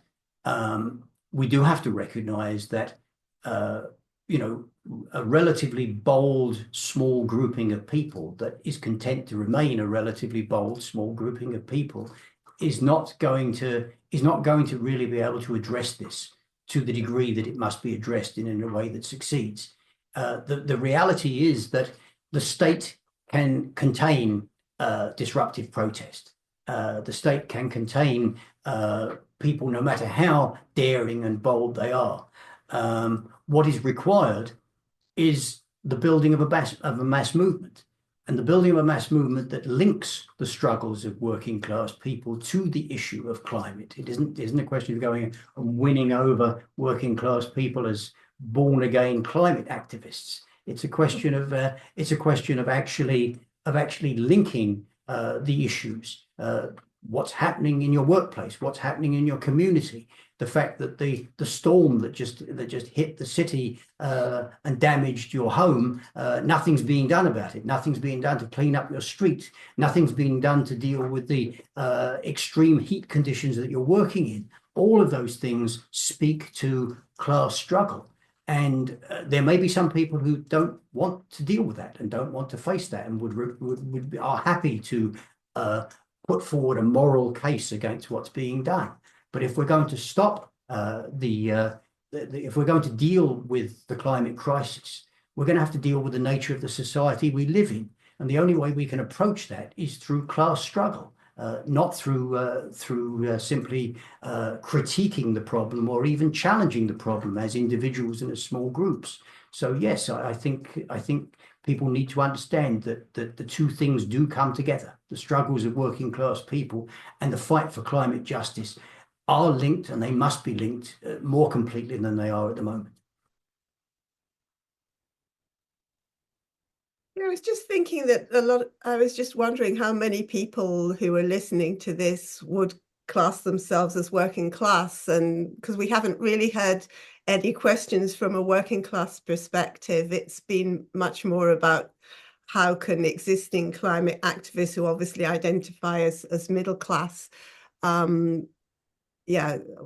we do have to recognize that a relatively bold, small grouping of people that is content to remain a relatively bold, small grouping of people is not going to really be able to address this to the degree that it must be addressed in a way that succeeds. The reality is that the state can contain disruptive protest. The state can contain people, no matter how daring and bold they are. What is required is the building of a mass movement, and the building of a mass movement that links the struggles of working class people to the issue of climate. It isn't a question of going and winning over working class people as born again climate activists. It's a question of actually linking the issues. What's happening in your workplace? What's happening in your community? The fact that the storm that just hit the city and damaged your home, nothing's being done about it. Nothing's being done to clean up your streets. Nothing's being done to deal with the extreme heat conditions that you're working in. All of those things speak to class struggle. And there may be some people who don't want to deal with that and don't want to face that and are happy to put forward a moral case against what's being done. But if we're going to stop if we're going to deal with the climate crisis, we're going to have to deal with the nature of the society we live in. And the only way we can approach that is through class struggle. Not through simply critiquing the problem or even challenging the problem as individuals and as small groups. So yes, I think people need to understand that the two things do come together. The struggles of working class people and the fight for climate justice are linked, and they must be linked more completely than they are at the moment. I was just thinking that I was just wondering how many people who are listening to this would class themselves as working class, and because we haven't really had any questions from a working class perspective, it's been much more about how can existing climate activists who obviously identify as middle class,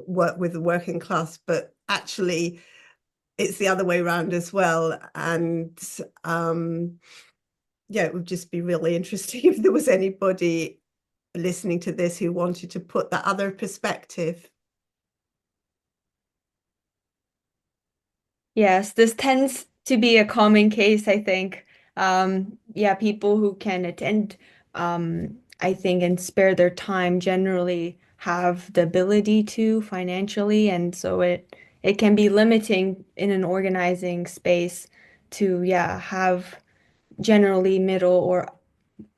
work with the working class, but actually it's the other way around as well. And it would just be really interesting if there was anybody listening to this who wanted to put that other perspective. Yes, this tends to be a common case, I think. People who can attend, I think, and spare their time generally have the ability to financially, and so it can be limiting in an organizing space to, have generally middle or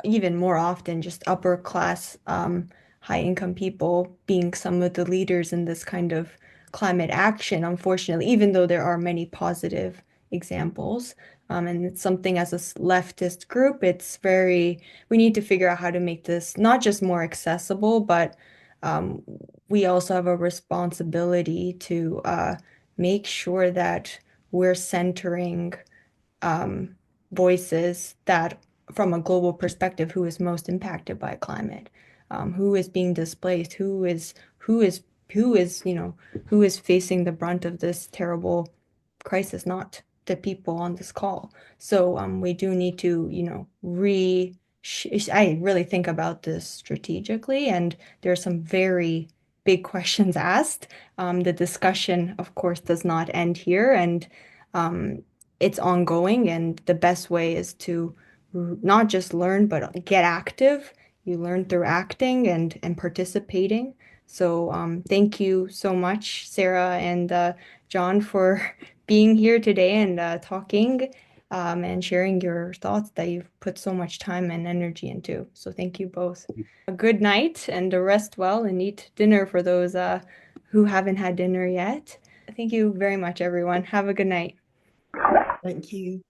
even more often just upper class, high income people being some of the leaders in this kind of climate action, unfortunately, even though there are many positive examples. And it's something as a leftist group, we need to figure out how to make this not just more accessible, but we also have a responsibility to make sure that we're centering voices that from a global perspective, who is most impacted by climate, who is being displaced, who is who is facing the brunt of this terrible crisis, not the people on this call. So we do need to, I really think about this strategically, and there are some very big questions asked. The discussion, of course, does not end here, and it's ongoing, and the best way is to not just learn, but get active. You learn through acting and participating. So thank you so much, Sarah and John, for being here today and talking and sharing your thoughts that you've put so much time and energy into. So thank you both. A good night and rest well and eat dinner for those who haven't had dinner yet. Thank you very much, everyone. Have a good night. Thank you.